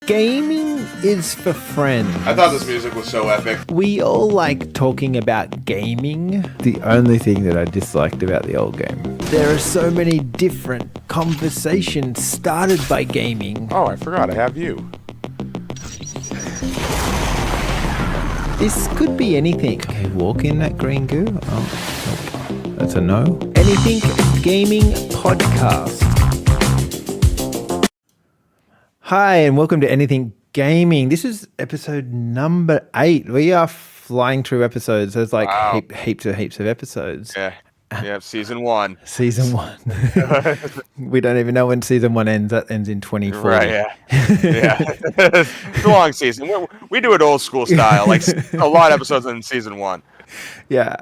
Gaming is for friends. I thought this music was so epic. We all like talking about gaming. The only thing that I disliked about the old game. There are so many different conversations started by gaming. Oh, I forgot. I have you. This could be anything. Okay, walk in that green goo. Oh, nope. That's a no. Anything Gaming Podcast. Hi, and welcome to Anything Gaming. This is episode number 8. We are flying through episodes. There's like Wow. heaps of episodes. Yeah, season 1. Season 1. We don't even know when season 1 ends. That ends in 2040. Right, yeah. It's a long season. We do it old school style, like a lot of episodes in season 1. Yeah.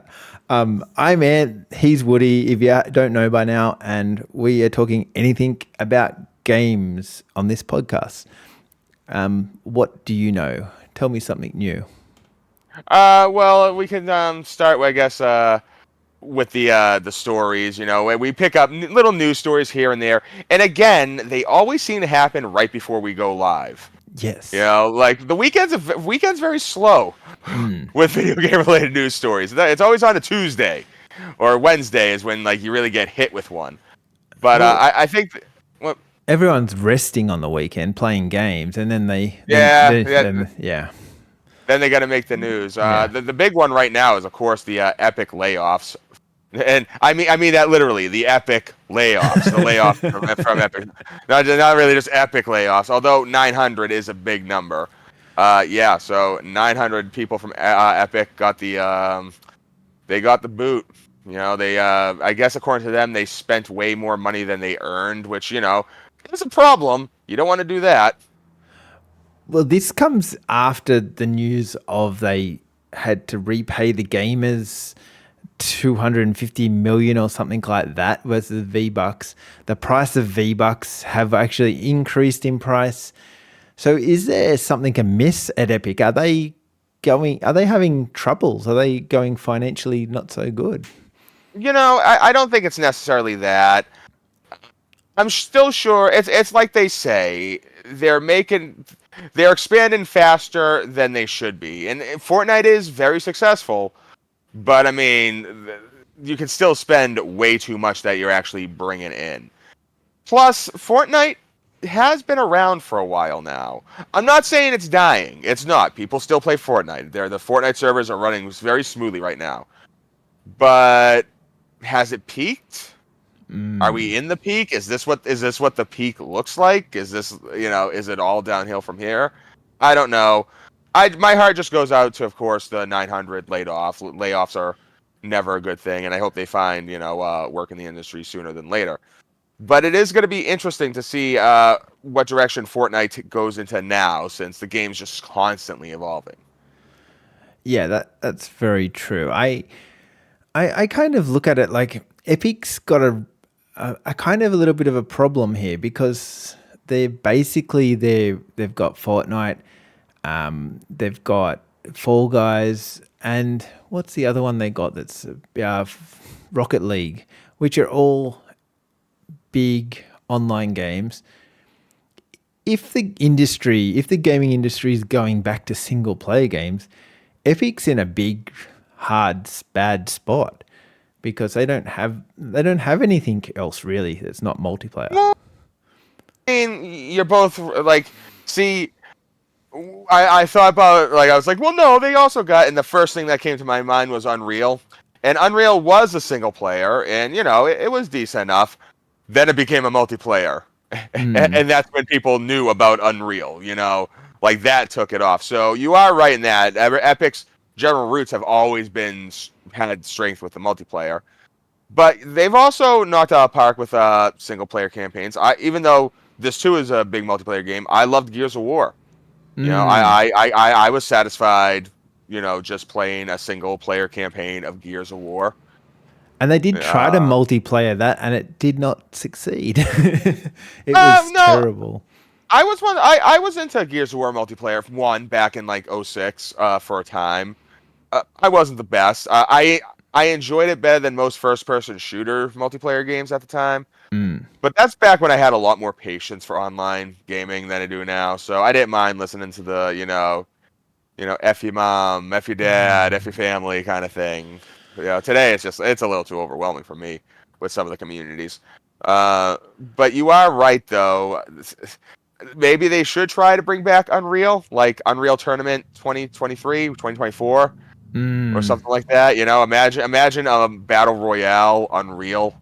I'm Ant. He's Woody, if you don't know by now. And we are talking anything about games on this podcast. What do you know? Tell me something new. Well, we can start, I guess, with the stories. You know, we pick up little news stories here and there, and again, they always seem to happen right before we go live. Yes. You know, like the weekend's very slow with video game related news stories. It's always on a Tuesday or Wednesday is when like you really get hit with one. But Well, I think. Everyone's resting on the weekend playing games, and then Then they got to make the news. The big one right now is, of course, the Epic layoffs, and I mean that literally, the Epic layoffs, the layoff from Epic, not really just Epic layoffs. Although 900 is a big number. So 900 people from Epic got the boot. You know, they I guess according to them, they spent way more money than they earned, which is a problem. You don't want to do that. Well, this comes after the news of they had to repay the gamers 250 million or something like that versus V-Bucks. The price of V-Bucks have actually increased in price. So is there something amiss at Epic? Are they having troubles? Are they going financially not so good? I don't think it's necessarily that. I'm still sure it's like they say, they're expanding faster than they should be. And Fortnite is very successful, but I mean, you can still spend way too much that you're actually bringing in. Plus, Fortnite has been around for a while now. I'm not saying it's dying. It's not. People still play Fortnite. The Fortnite servers are running very smoothly right now. But has it peaked? Are we in the peak? Is this what the peak looks like? Is this, is it all downhill from here? I don't know. My heart just goes out to, of course, the 900 laid off. Layoffs are never a good thing, and I hope they find, work in the industry sooner than later. But it is going to be interesting to see what direction Fortnite goes into now, since the game's just constantly evolving. Yeah, that's very true. I kind of look at it like Epic's got a kind of a little bit of a problem here because they've got Fortnite, they've got Fall Guys, and what's the other one they got that's Rocket League, which are all big online games. If the gaming industry is going back to single player games, Epic's in a big, hard, bad spot. Because they don't have anything else really that's not multiplayer. No, I mean, you're both like, see, I thought about I was like, well, no, they also got, and the first thing that came to my mind was Unreal, and Unreal was a single player, and it was decent enough. Then it became a multiplayer, and that's when people knew about Unreal. Like that took it off. So you are right in that. Epic's general roots have always had strength with the multiplayer, but they've also knocked out of the park with single player campaigns. Even though this too is a big multiplayer game, I loved Gears of War. I was satisfied, just playing a single player campaign of Gears of War. And they did try to multiplayer that, and it did not succeed. It was terrible. I was into Gears of War multiplayer 1 back in like 06 for a time. I wasn't the best. I enjoyed it better than most first-person shooter multiplayer games at the time. Mm. But that's back when I had a lot more patience for online gaming than I do now. So I didn't mind listening to the, F your mom, F your dad, F your family kind of thing. Today it's a little too overwhelming for me with some of the communities. But you are right though. Maybe they should try to bring back Unreal, like Unreal Tournament 2023, 2024, or Mm. something like that. Imagine a battle royale Unreal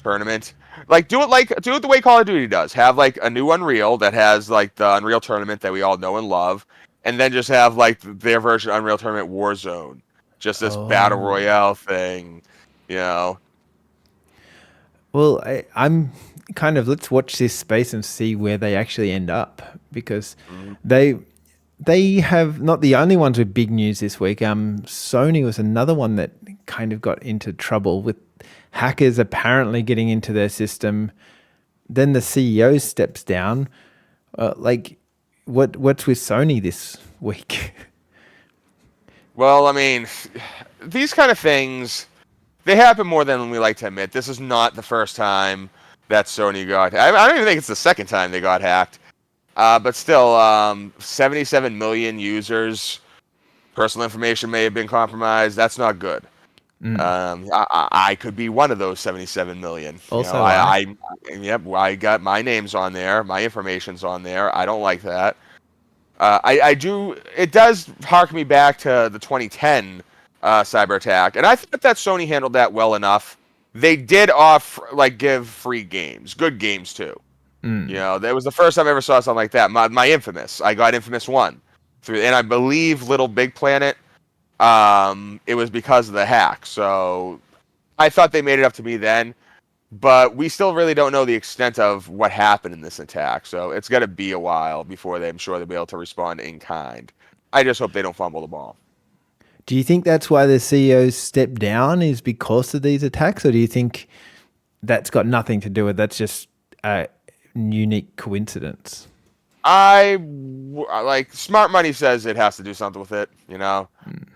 tournament. Do it the way Call of Duty does. Have like a new Unreal that has like the Unreal Tournament that we all know and love, and then just have like their version of Unreal Tournament Warzone. Just this battle Oh. royale thing, you know. Well, I'm kind of, let's watch this space and see where they actually end up, because Mhm. they they have not the only ones with big news this week. Sony was another one that kind of got into trouble with hackers apparently getting into their system. Then the CEO steps down. Like, what's with Sony this week? Well, I mean, these kind of things they happen more than we like to admit. This is not the first time that Sony got. I don't even think it's the second time they got hacked. But still, 77 million users, personal information may have been compromised. That's not good. I could be one of those 77 million. Also, I. Yep, I got my name's on there, my information's on there. I don't like that. I do. It does hark me back to the 2010 cyber attack, and I thought that Sony handled that well enough. They did give free games, good games too. That was the first time I ever saw something like that. My Infamous, I got Infamous 1 through, and I believe Little Big Planet. It was because of the hack. So I thought they made it up to me then, but we still really don't know the extent of what happened in this attack. So it's going to be a while before I'm sure they'll be able to respond in kind. I just hope they don't fumble the ball. Do you think that's why the CEO stepped down, is because of these attacks, or do you think that's got nothing to do with, that's just a unique coincidence? Smart money says it has to do something with it,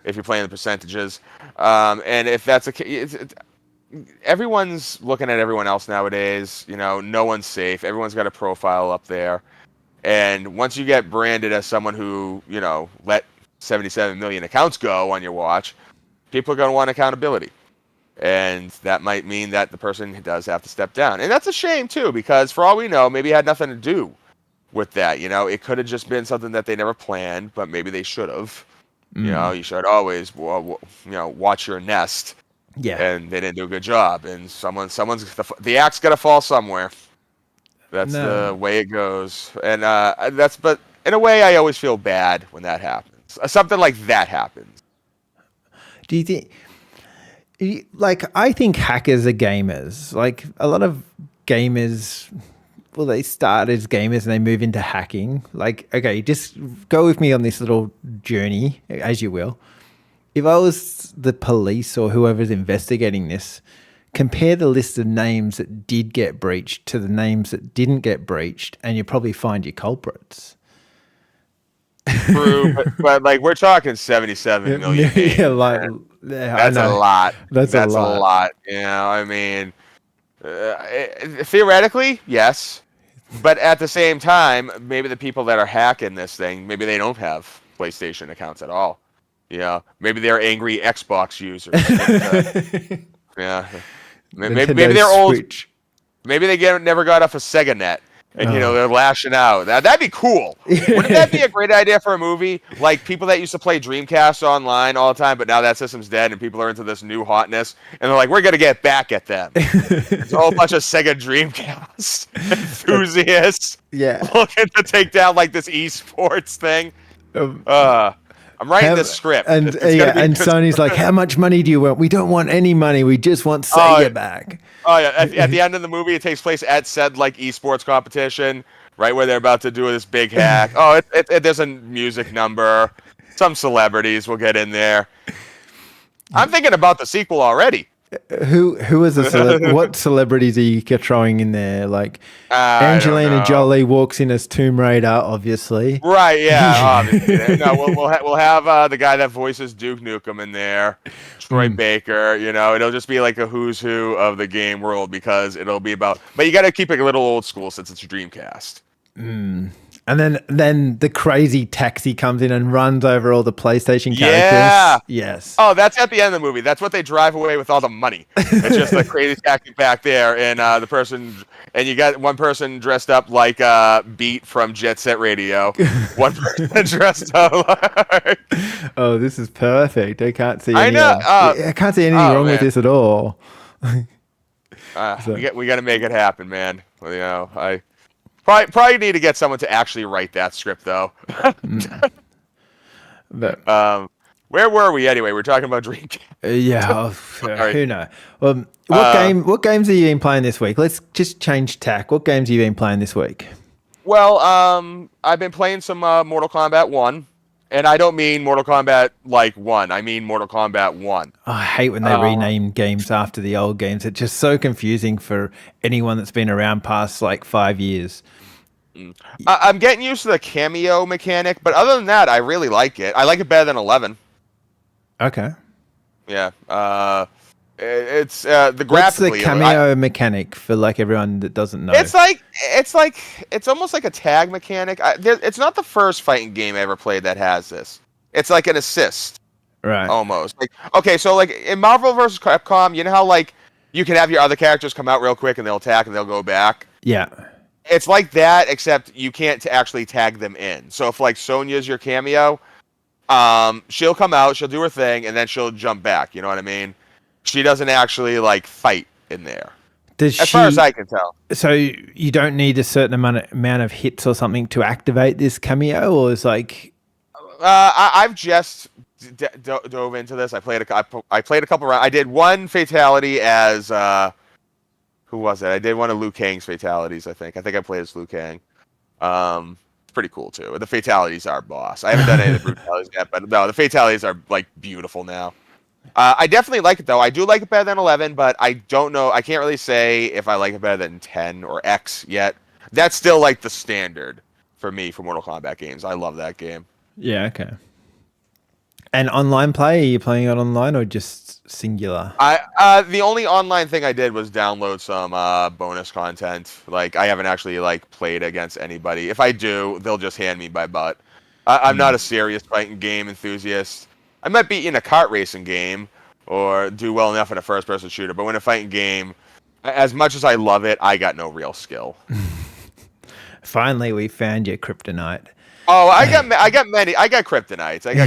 if you're playing the percentages. And if that's a case, everyone's looking at everyone else nowadays. No one's safe. Everyone's got a profile up there. And once you get branded as someone who, let 77 million accounts go on your watch, people are going to want accountability. And that might mean that the person does have to step down. And that's a shame, too, because for all we know, maybe it had nothing to do with that. It could have just been something that they never planned, but maybe they should have. You should always, watch your nest. Yeah. And they didn't do a good job. And the axe got to fall somewhere. That's the way it goes. And but in a way, I always feel bad when that happens. Something like that happens. Do you think, I think hackers are gamers. Like, a lot of gamers, well, they start as gamers and they move into hacking. Like, okay, just go with me on this little journey, as you will. If I was the police or whoever's investigating this, compare the list of names that did get breached to the names that didn't get breached, and you probably find your culprits. True, but we're talking 77 million names. That's a lot. That's a lot. I mean, theoretically, yes, but at the same time, maybe the people that are hacking this thing, maybe they don't have PlayStation accounts at all. Maybe they're angry Xbox users. Yeah, maybe they're old. Switch. Maybe they never got off a Sega Net, and they're lashing out. That'd be cool. Wouldn't that be a great idea for a movie? Like people that used to play Dreamcast online all the time, but now that system's dead, and people are into this new hotness, and they're like, "We're gonna get back at them." It's a whole bunch of Sega Dreamcast enthusiasts, looking to take down this esports thing. I'm writing this script. And Sony's like, how much money do you want? We don't want any money. We just want Sega back. Oh, yeah. At the end of the movie, it takes place at said esports competition, right where they're about to do this big hack. There's a music number. Some celebrities will get in there. I'm thinking about the sequel already Who is a what celebrities are you throwing in there? Like I don't Angelina know. Jolie walks in as Tomb Raider, obviously. Right? Yeah, obviously. No, we'll have the guy that voices Duke Nukem in there, Troy Mm, Baker. It'll just be like a who's who of the game world because it'll be about. But you got to keep it a little old school since it's a Dreamcast. mm. And then the crazy taxi comes in and runs over all the PlayStation Yeah. characters. Yes. Oh, that's at the end of the movie. That's what they drive away with all the money. It's just like crazy tactic back there, and and you got one person dressed up like Beat from Jet Set Radio, one person dressed up like. Oh, this is perfect. I can't see I any know. I can't see anything Oh wrong with man, this at all. So, we got to make it happen, man. Well, I probably need to get someone to actually write that script though. but Where were we anyway? We're talking about Dreamcast. yeah, Sorry. who knows? Uh, What games have you been playing this week? Let's just change tack. What games have you been playing this week? Well, I've been playing some Mortal Kombat 1, and I don't mean Mortal Kombat like 1. I mean Mortal Kombat 1. Oh, I hate when they rename games after the old games. It's just so confusing for anyone that's been around past like 5 years. I'm getting used to the cameo mechanic, but other than that, I really like it. I like it better than 11. Okay. Yeah. It's the What's the graphically. cameo mechanic for like everyone that doesn't know? It's almost like a tag mechanic. It's not the first fighting game I ever played that has this. It's like an assist. Right. Almost. Like okay, so like in Marvel vs. Capcom, you know how like you can have your other characters come out real quick and they'll attack and they'll go back. Yeah. It's like that, except you can't actually tag them in. So if like Sonya's your cameo, she'll come out, she'll do her thing, and then she'll jump back. You know what I mean? She doesn't actually like fight in there, Does as far as she? I can tell. So you don't need a certain amount of hits or something to activate this cameo, or is like I've just dove into this. I played I played a couple rounds. I did one fatality as who was it? I did one of Liu Kang's fatalities. I think I played as Liu Kang. It's pretty cool too. The fatalities are boss. I haven't done any of the brutalities yet, but no, the fatalities are like beautiful now. I definitely like it though. I do like it better than 11, but I don't know. I can't really say if I like it better than 10 or X yet. That's still like the standard for me for Mortal Kombat games. I love that game. yeah, okay. And online play? Are you playing it online or just singular? The only online thing I did was download some bonus content. Like I haven't actually like played against anybody. If I do, they'll just hand me my butt. I'm not a serious fighting game enthusiast. I might be in a kart racing game or do well enough in a first-person shooter, but when a fighting game, as much as I love it, I got no real skill. Finally, we found your kryptonite. Oh, I got kryptonites. I got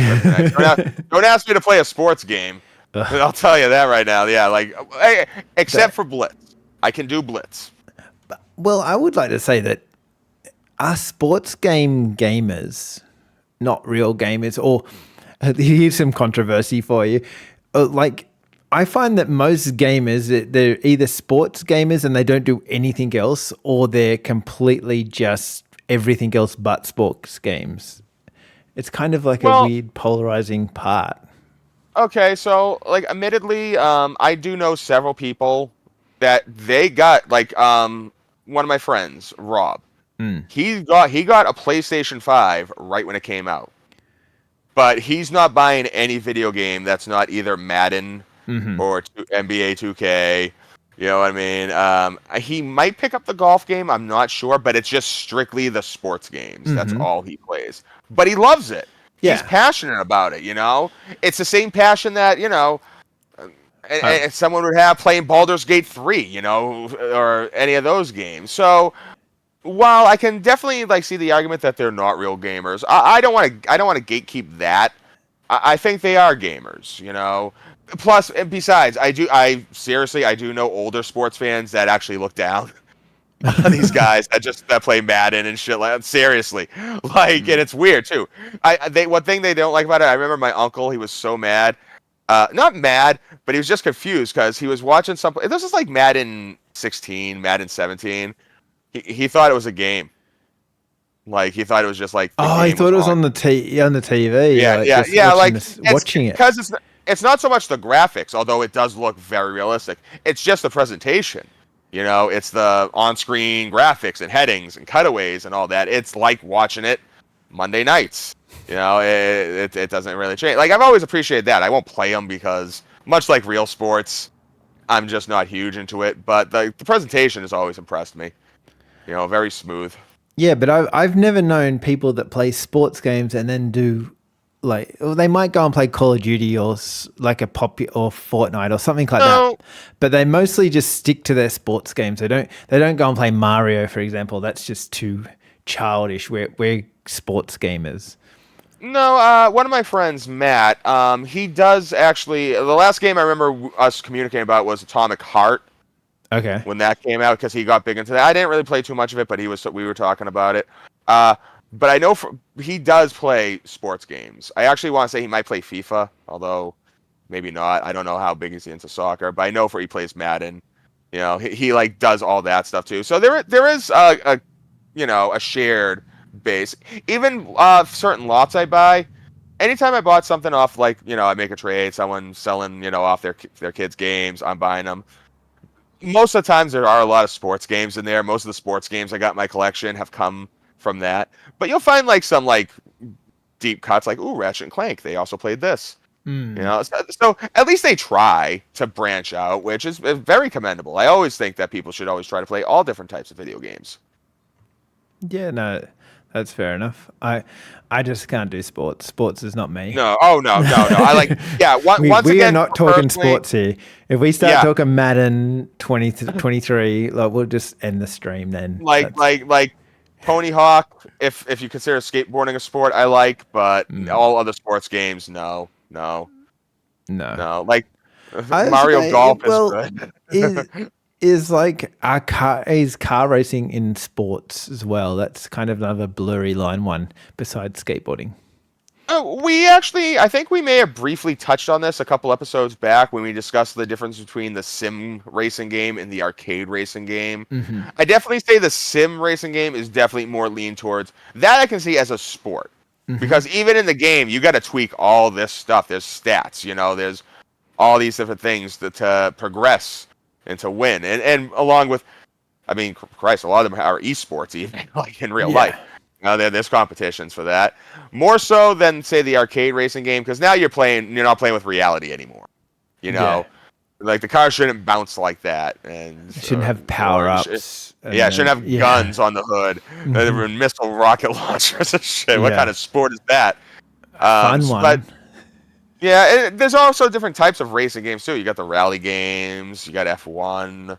kryptonites. Don't ask me to play a sports game. I'll tell you that right now. Yeah, like except for Blitz, I can do Blitz. Well, I would like to say that are sports game gamers not real gamers? Or here's some controversy for you. Like, I find that most gamers, they're either sports gamers and they don't do anything else, or they're completely just everything else but sports games. It's kind of like a weird polarizing part. Okay, so like, admittedly, I do know several people that they got like one of my friends, Rob. He got a PlayStation 5 right when it came out, but he's not buying any video game that's not either Madden or NBA 2K. You know what I mean? He might pick up the golf game. I'm not sure, but it's just strictly the sports games. That's all he plays. But he loves it. Yeah. He's passionate about it, you know? It's the same passion that, you know, and someone would have playing Baldur's Gate 3, you know, or any of those games. So while I can definitely like see the argument that they're not real gamers, I don't want to gatekeep that. I think they are gamers, you know. Plus, and besides, I do know older sports fans that actually look down on these guys that play Madden and shit like that. Seriously, like, and it's weird too. One thing they don't like about it, I remember my uncle. He was so mad, not mad, but he was just confused because he was watching something. This is like Madden 16, Madden 17. He thought it was a game. Like, he thought it was just like he thought it was on the TV. Yeah, like, yeah, just yeah. watching Like, watching it because it's not so much the graphics, although it does look very realistic. It's just the presentation. You know, it's the on-screen graphics and headings and cutaways and all that. It's like watching it Monday nights. You know, it doesn't really change. Like, I've always appreciated that. I won't play them because, much like real sports, I'm just not huge into it. But the presentation has always impressed me. You know, very smooth. Yeah, but I've never known people that play sports games and then do like, well, they might go and play Call of Duty or like a pop or Fortnite or something like No, that. But they mostly just stick to their sports games. They don't go and play Mario, for example. That's just too childish. We're sports gamers. no. One of my friends, Matt, he does actually. The last game I remember us communicating about was Atomic Heart Okay. when that came out because he got big into that. I didn't really play too much of it, but we were talking about it. But I know he does play sports games. I actually want to say he might play FIFA, although maybe not. I don't know how big is he into soccer, but I know he plays Madden. You know, he like does all that stuff too. So there is a you know, a shared base. Even certain lots I buy. Anytime I bought something off, like, you know, I make a trade, someone selling, you know, off their kids' games, I'm buying them. Most of the times there are a lot of sports games in there. Most of the sports games I got in my collection have come from that. But you'll find like some like deep cuts, like, ooh, Ratchet and Clank. They also played this. You know, so at least they try to branch out, which is very commendable. I always think that people should always try to play all different types of video games. Yeah, no, that's fair enough. I just can't do sports. Sports is not me. No, oh no. I like, yeah. Once We are again, not talking personally, sports here. If we start Yeah. talking Madden 2023, like we'll just end the stream then. like Tony Hawk. If you consider skateboarding a sport, I like, but all other sports games, no. No. Like I was Mario saying, Golf well, is good. is like is car racing in sports as well? That's kind of another blurry line one besides skateboarding. I think we may have briefly touched on this a couple episodes back when we discussed the difference between the sim racing game and the arcade racing game. I definitely say the sim racing game is definitely more lean towards that. I can see as a sport because even in the game, you got to tweak all this stuff. There's stats, you know, there's all these different things to progress and to win. And along with, I mean, Christ, a lot of them are esports even, like in real life. There's competitions for that. More so than, say, the arcade racing game, because now you're not playing with reality anymore. You know? Like, the car shouldn't bounce like that. And It shouldn't have power-ups. It shouldn't have guns on the hood. And missile rocket launchers and shit. What kind of sport is that? Fun one. But, yeah, there's also different types of racing games, too. You got the rally games. You got F1.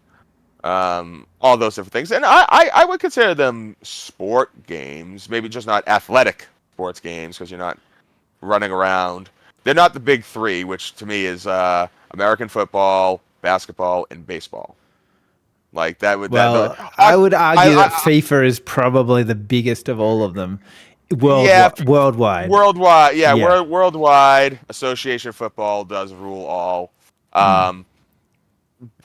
All those different things, and I would consider them sport games, maybe just not athletic sports games because you're not running around. They're not the big three, which to me is American football, basketball, and baseball. Like that would. Well, I would argue that FIFA is probably the biggest of all of them. Worldwide. Worldwide, worldwide. Association football does rule all.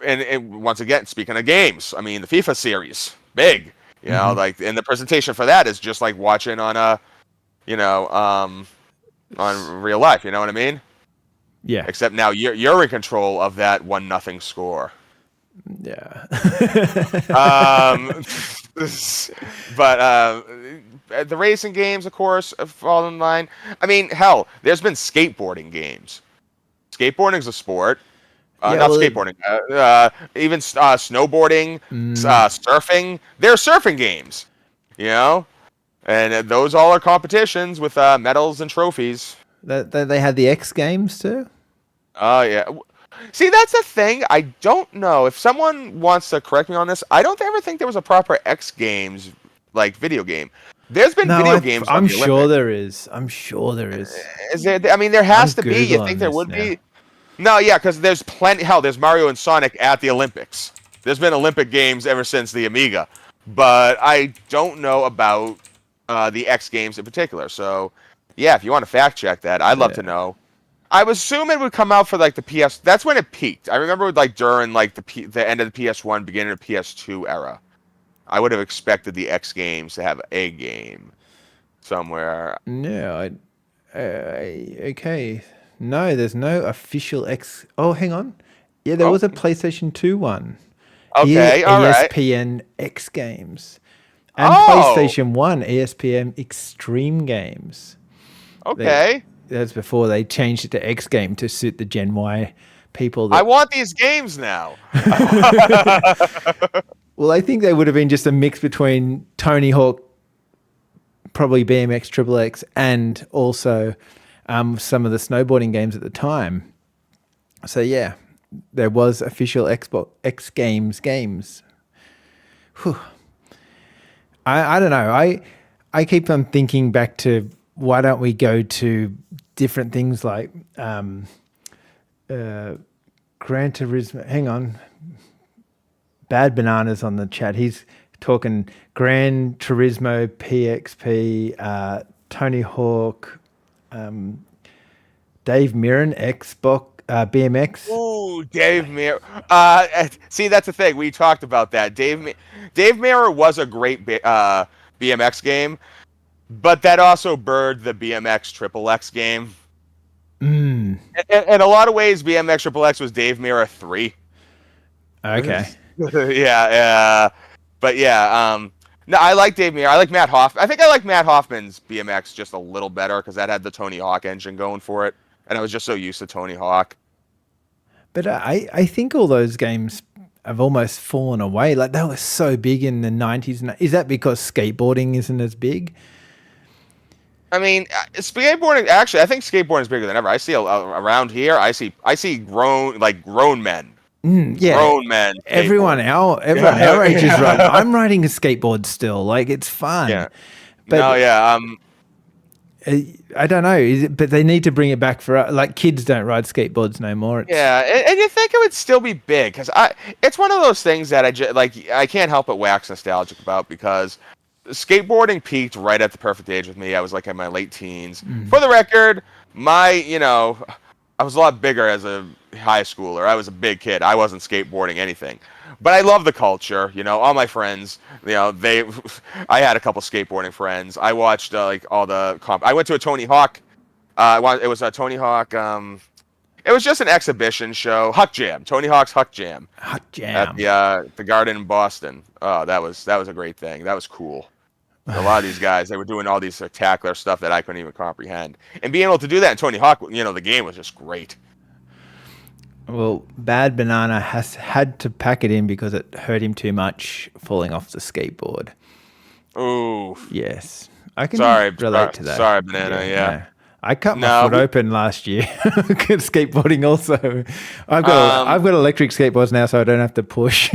And once again, speaking of games, I mean the FIFA series, big, you know, like, and the presentation for that is just like watching on on real life. You know what I mean? Yeah. Except now you're in control of that 1-0 score. Yeah. But the racing games, of course, fall in line. I mean, hell, there's been skateboarding games. Skateboarding is a sport. Skateboarding. Even snowboarding, surfing. They're surfing games, you know, and those all are competitions with medals and trophies. They had the X Games too. Oh yeah. See, that's the thing. I don't know if someone wants to correct me on this. I don't ever think there was a proper X Games like video game. There's been video games. I'm sure there is. Is there? I mean, there has to be. You think there would be? No, yeah, because there's plenty. Hell, there's Mario and Sonic at the Olympics. There's been Olympic Games ever since the Amiga, but I don't know about the X Games in particular. So, yeah, if you want to fact check that, I'd love to know. I would assume it would come out for like the PS. That's when it peaked. I remember like during like the end of the PS1, beginning of the PS2 era. I would have expected the X Games to have a game somewhere. No, okay. No, there's no official X. Oh, hang on. Yeah, there Oh, was a PlayStation 2 one. okay, all right. ESPN X Games. And Oh, PlayStation 1, ESPN Extreme Games. They, okay. that's before they changed it to X Game to suit the Gen Y people I that. want these games now. Well, I think they would have been just a mix between Tony Hawk, probably BMX, Triple X, and also some of the snowboarding games at the time. So yeah, there was official Xbox X games. Whew. I don't know. I keep on thinking back to why don't we go to different things like Gran Turismo. Hang on, Bad Bananas on the chat. He's talking Gran Turismo, PXP, Tony Hawk, Dave Mirren, Xbox, BMX. Ooh, Dave Mirror. See, that's the thing. We talked about that. Dave Mirror was a great BMX game, but that also birthed the BMX Triple X game. In a lot of ways, BMX Triple X was Dave Mirror 3. Okay. Yeah, yeah. But yeah, no, I like Dave Mirror. I like Matt Hoff. I think I like Matt Hoffman's BMX just a little better because that had the Tony Hawk engine going for it, and I was just so used to Tony Hawk. But I think all those games have almost fallen away. Like they were so big in the 90s. Is that because skateboarding isn't as big? I mean, skateboarding. Actually, I think skateboarding is bigger than ever. I see around here. I see grown men. Yeah. Grown men. Everyone our age is riding. I'm riding a skateboard still. Like it's fun. Yeah. But No, yeah. I don't know. But they need to bring it back for like kids don't ride skateboards no more. Yeah, and you think it would still be big because it's one of those things that I can't help but wax nostalgic about because skateboarding peaked right at the perfect age with me. I was like in my late teens. For the record, I was a lot bigger as a high schooler. I was a big kid. I wasn't skateboarding anything. But I love the culture, all my friends, I had a couple skateboarding friends. I watched all the I went to a Tony Hawk it was a Tony Hawk it was just an exhibition show, Huck Jam, Tony Hawk's Huck Jam. Huck At Jam. the Garden in Boston. Oh, that was a great thing. That was cool. A lot of these guys, they were doing all these spectacular stuff that I couldn't even comprehend. And being able to do that in Tony Hawk, the game was just great. Well, Bad Banana has had to pack it in because it hurt him too much falling off the skateboard. Ooh. Yes. I can relate to that. Sorry, Banana, yeah. No. I cut my foot open last year. Skateboarding also. I've got electric skateboards now, so I don't have to push.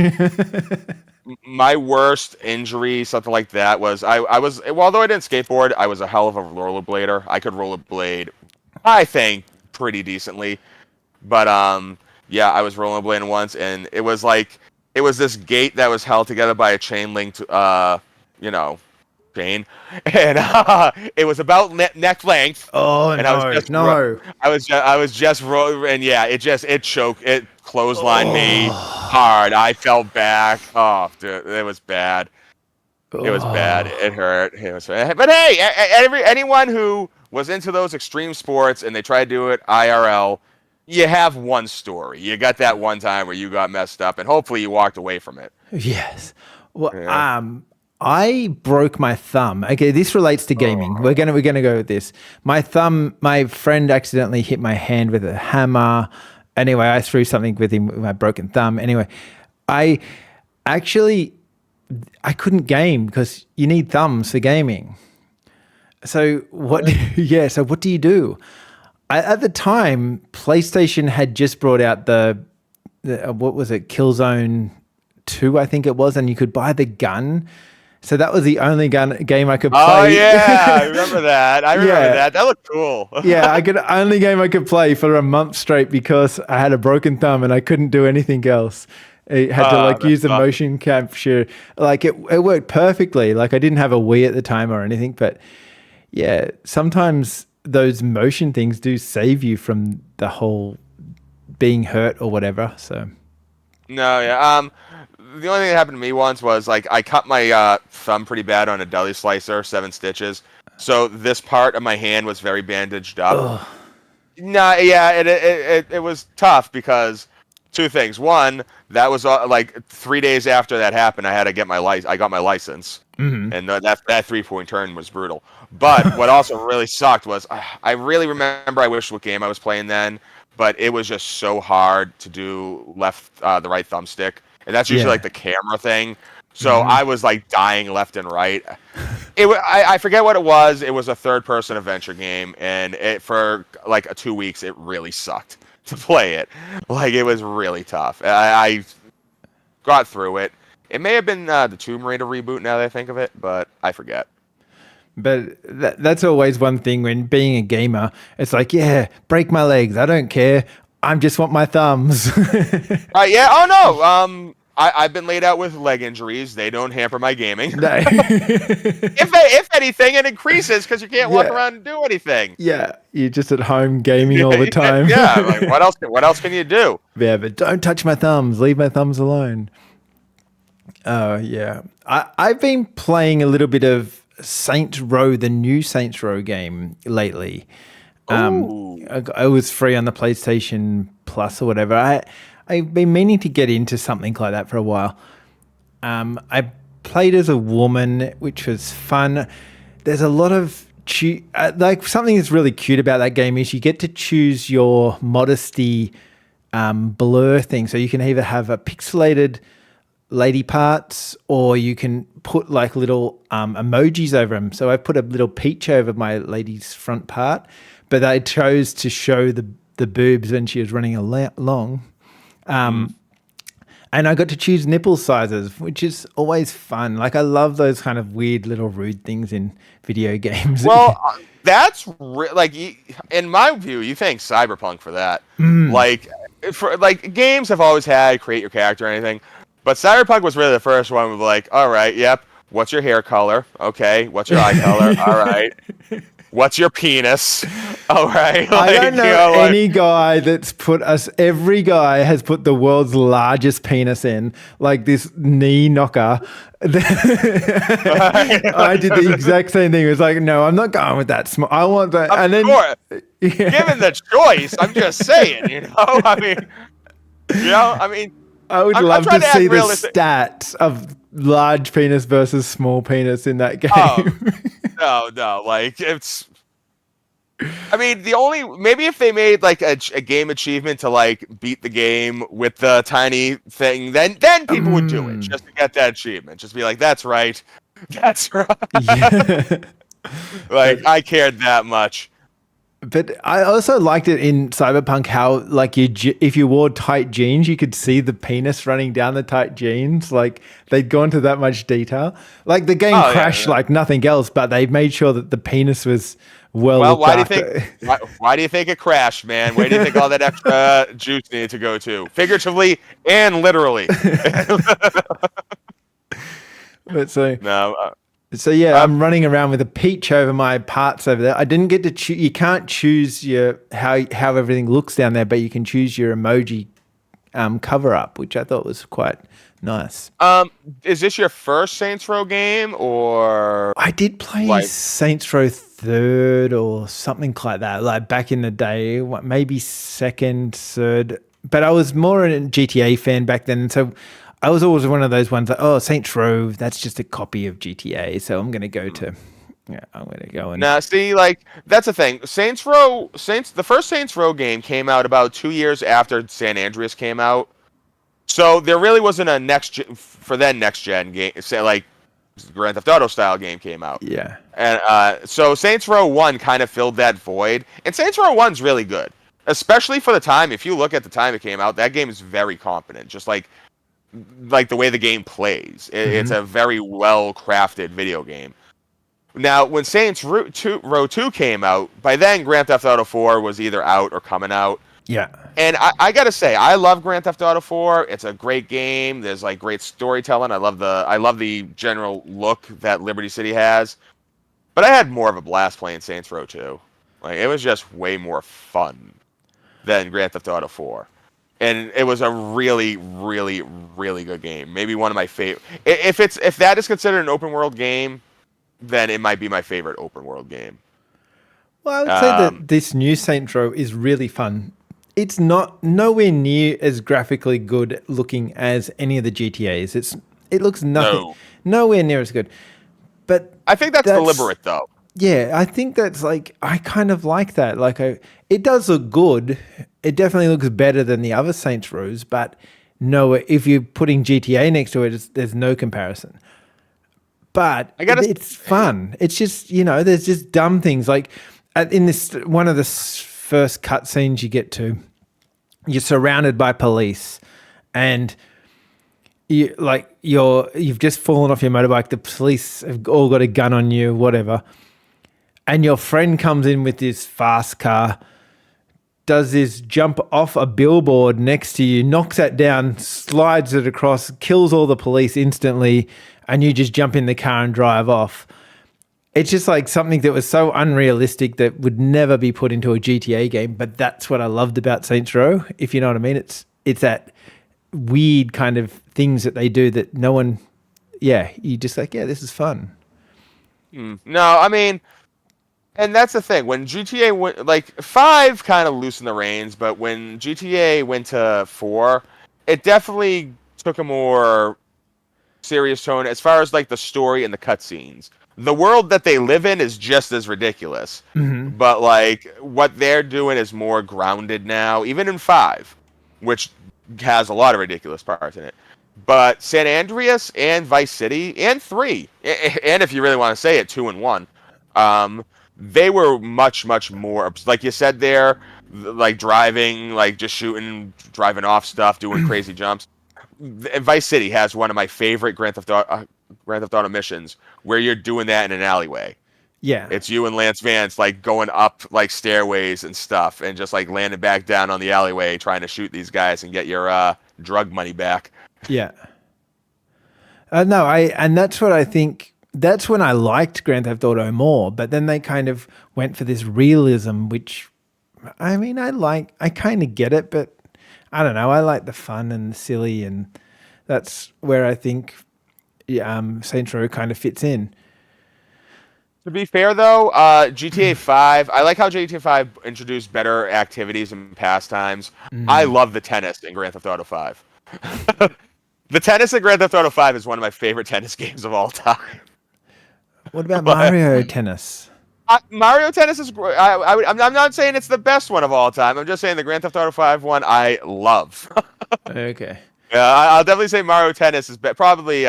My worst injury, something like that, was although I didn't skateboard, I was a hell of a rollerblader. I could rollerblade, I think, pretty decently. But yeah, I was rollerblading once, and it was this gate that was held together by a chain link to chain, and it was about neck length. Oh and no! I was just rolling, and yeah, it clotheslined me hard. I fell back. Oh, dude, it was bad. It was bad. It hurt. It was bad. But hey, anyone who was into those extreme sports and they tried to do it IRL, you have one story. You got that one time where you got messed up, and hopefully you walked away from it. Yes. Well, yeah. I broke my thumb. Okay, this relates to gaming. We're gonna go with this. My friend accidentally hit my hand with a hammer. Anyway, I threw something with him with my broken thumb. Anyway, I couldn't game because you need thumbs for gaming. So what? Yeah. So what do you do? At the time, PlayStation had just brought out the what was it? Killzone 2, I think it was, and you could buy the gun. So that was the only game I could play. Oh yeah, I remember that. That. That looked cool. Yeah, only game I could play for a month straight because I had a broken thumb and I couldn't do anything else. I had to use the motion capture. Like it worked perfectly. Like I didn't have a Wii at the time or anything, but yeah, sometimes those motion things do save you from the whole being hurt or whatever. So no, yeah. The only thing that happened to me once was I cut my thumb pretty bad on a deli slicer, 7 stitches. So this part of my hand was very bandaged up. Ugh. No, yeah, it was tough because two things. One, that was like 3 days after that happened. I had to get my I got my license, Hmm. and that 3 point turn was brutal. But what also really sucked was I really remember I wish what game I was playing then, but it was just so hard to do the right thumbstick, and that's usually like Yeah. the camera thing. So Hmm. I was like dying left and right. I forget what it was. It was a third person adventure game, and for like 2 weeks it really sucked to play it. Like it was really tough. I got through it. It may have been the Tomb Raider reboot now that I think of it, but I forget. But that's always one thing when being a gamer. It's like, yeah, break my legs. I don't care. I just want my thumbs. Yeah. Oh no. I've been laid out with leg injuries. They don't hamper my gaming. No. If anything, it increases because you can't walk Yeah. around and do anything. Yeah. You're just at home gaming all the time. Yeah. Like what else? What else can you do? Yeah, but don't touch my thumbs. Leave my thumbs alone. Oh, yeah. I've been playing a little bit of Saints Row, the new Saints Row game lately. Ooh. I was free on the PlayStation Plus or whatever. I've been meaning to get into something like that for a while. I played as a woman, which was fun. There's a lot of like something that's really cute about that game is you get to choose your modesty blur thing. So you can either have a pixelated lady parts or you can put like little emojis over them. So I put a little peach over my lady's front part, but I chose to show the boobs when she was running along. And I got to choose nipple sizes, which is always fun. Like I love those kind of weird little rude things in video games. Well, that's like in my view, you thank Cyberpunk for that. Like, for like games have always had create your character or anything, but Cyberpunk was really the first one with like, all right, yep, what's your hair color? Okay, what's your eye color? All right, what's your penis? All right, like, I don't know any guy that's put us. Every guy has put the world's largest penis in, like this knee knocker. I did the exact same thing. It was like, no, I'm not going with that small. I want that. And then, given the choice, I'm just saying, I mean, I would I'm love trying to to see act the realistic. stats of large penis versus small penis in that game. Oh, no, like it's. I mean, maybe if they made like a game achievement to like beat the game with the tiny thing, then people would do it just to get that achievement. Just be like, that's right, that's right. Yeah. Like I cared that much. But I also liked it in Cyberpunk how, like, if you wore tight jeans, you could see the penis running down the tight jeans. Like, they'd gone to that much detail. Like, the game crashed like nothing else, but they made sure that the penis was well why do you after. think? Why do you think it crashed, man? Where do you think all that extra juice needed to go to, figuratively and literally? But so No. So yeah, I'm running around with a peach over my parts over there. I didn't get to choose. You can't choose your how everything looks down there, but you can choose your emoji cover up, which I thought was quite nice. Is this your first Saints Row game, or I did play Saints Row third or something like that, like back in the day, maybe second, third. But I was more a GTA fan back then, so I was always one of those ones that, oh, Saints Row, that's just a copy of GTA. So I'm going to go to, I'm going to go and. Now, see, like, that's the thing. The first Saints Row game came out about 2 years after San Andreas came out. So there really wasn't a next gen game, say, like, Grand Theft Auto style game came out. Yeah. And so Saints Row 1 kind of filled that void. And Saints Row 1's really good, especially for the time. If you look at the time it came out, that game is very competent. Just like the way the game plays. It's a very well-crafted video game. Now, when Saints Row 2 came out, by then Grand Theft Auto 4 was either out or coming out. Yeah. And I gotta say, I love Grand Theft Auto 4. It's a great game. There's like great storytelling. I love the general look that Liberty City has. But I had more of a blast playing Saints Row 2. Like it was just way more fun than Grand Theft Auto 4. And it was a really, really, really good game. Maybe one of my favorite. If that is considered an open world game, then it might be my favorite open world game. Well, I would say Um, that this new Saints Row is really fun. It's not nowhere near as graphically good looking as any of the GTA's. It looks nothing no, nowhere near as good. But I think that's that's deliberate though. yeah, I think that's like I kind of like that. It does look good. It definitely looks better than the other Saints Rows, but no, if you're putting GTA next to it, there's no comparison. But I gotta. it's fun. It's just there's just dumb things like in this one of the first cutscenes you get to, you're surrounded by police, and you've just fallen off your motorbike. The police have all got a gun on you, whatever, and your friend comes in with this fast car, does this jump off a billboard next to you, knocks that down, slides it across, kills all the police instantly, and you just jump in the car and drive off. It's just like something that was so unrealistic that would never be put into a GTA game. But that's what I loved about Saints Row, if you know what I mean. It's that weird kind of things that they do that no one, yeah, you just like, yeah, this is fun. No, I mean, and that's the thing. When GTA went, like 5 kind of loosened the reins, but when GTA went to 4, it definitely took a more serious tone as far as like the story and the cutscenes. The world that they live in is just as ridiculous, but like what they're doing is more grounded now, even in 5, which has a lot of ridiculous parts in it. But San Andreas and Vice City and 3, and if you really want to say it, 2 and 1, they were much, much more, like you said there, like driving, like just shooting, driving off stuff, doing crazy jumps. Vice City has one of my favorite Grand Theft Auto missions where you're doing that in an alleyway. Yeah. It's you and Lance Vance like going up like stairways and stuff, and just like landing back down on the alleyway, trying to shoot these guys and get your drug money back. Yeah. No, and that's what I think. That's when I liked Grand Theft Auto more. But then they kind of went for this realism, which I mean, I kind of get it, but I don't know. I like the fun and the silly, and that's where I think Saints Row kind of fits in. To be fair, though, GTA 5, I like how GTA 5 introduced better activities and pastimes. I love the tennis in Grand Theft Auto 5. The tennis in Grand Theft Auto 5 is one of my favorite tennis games of all time. What about But Mario Tennis? Mario Tennis is great. I'm not saying it's the best one of all time. I'm just saying the Grand Theft Auto 5 one I love. Okay. Yeah, I'll definitely say Mario Tennis is probably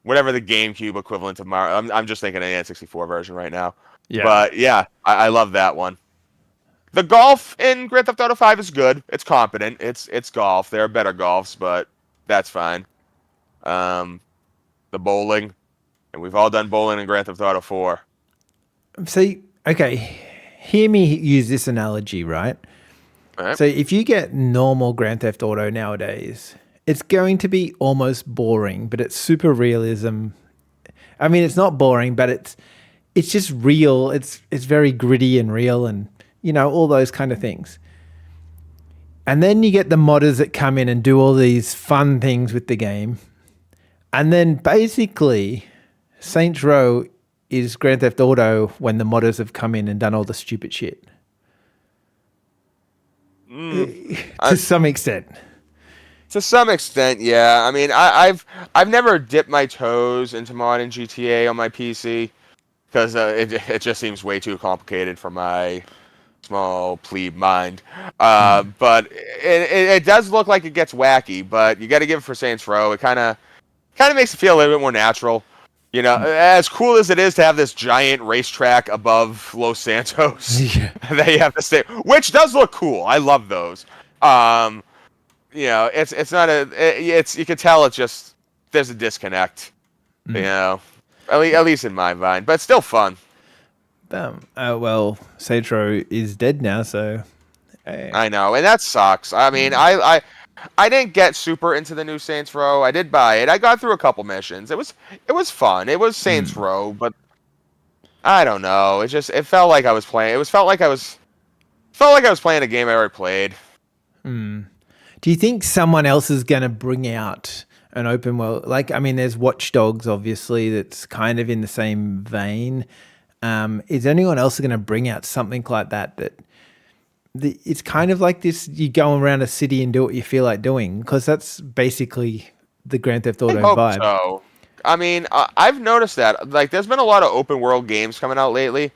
whatever the GameCube equivalent of Mario. I'm just thinking of the N64 version right now. Yeah. But yeah, I love that one. The golf in Grand Theft Auto 5 is good. It's competent. It's golf. There are better golfs, but that's fine. The bowling, and we've all done bowling in Grand Theft Auto 4. See, okay, hear me use this analogy, right? All right. So if you get normal Grand Theft Auto nowadays, it's going to be almost boring, but it's super realism. I mean, it's not boring, but it's just real. It's very gritty and real, and all those kind of things. And then you get the modders that come in and do all these fun things with the game. And then basically Saints Row is Grand Theft Auto when the modders have come in and done all the stupid shit. To some extent. To some extent, yeah. I mean, I've never dipped my toes into modding GTA on my PC because it just seems way too complicated for my small plebe mind. But it does look like it gets wacky. But you got to give it for Saints Row. It kind of makes it feel a little bit more natural. As cool as it is to have this giant racetrack above Los Santos that you have to stay, which does look cool. I love those. It's not it's you can tell it's just there's a disconnect. At least in my mind, but it's still fun. Well, Saints Row is dead now, so I know, and that sucks. I mean, I didn't get super into the new Saints Row. I did buy it. I got through a couple missions. It was fun. It was Saints Row, but I don't know. It felt like I was playing. Felt like I was playing a game I already played. Do you think someone else is going to bring out an open world? Like, I mean, there's Watch Dogs, obviously, that's kind of in the same vein. Is anyone else going to bring out something like that? It's kind of like this: you go around a city and do what you feel like doing, because that's basically the Grand Theft I Auto hope vibe. so. I mean, I've noticed that. Like, there's been a lot of open world games coming out lately,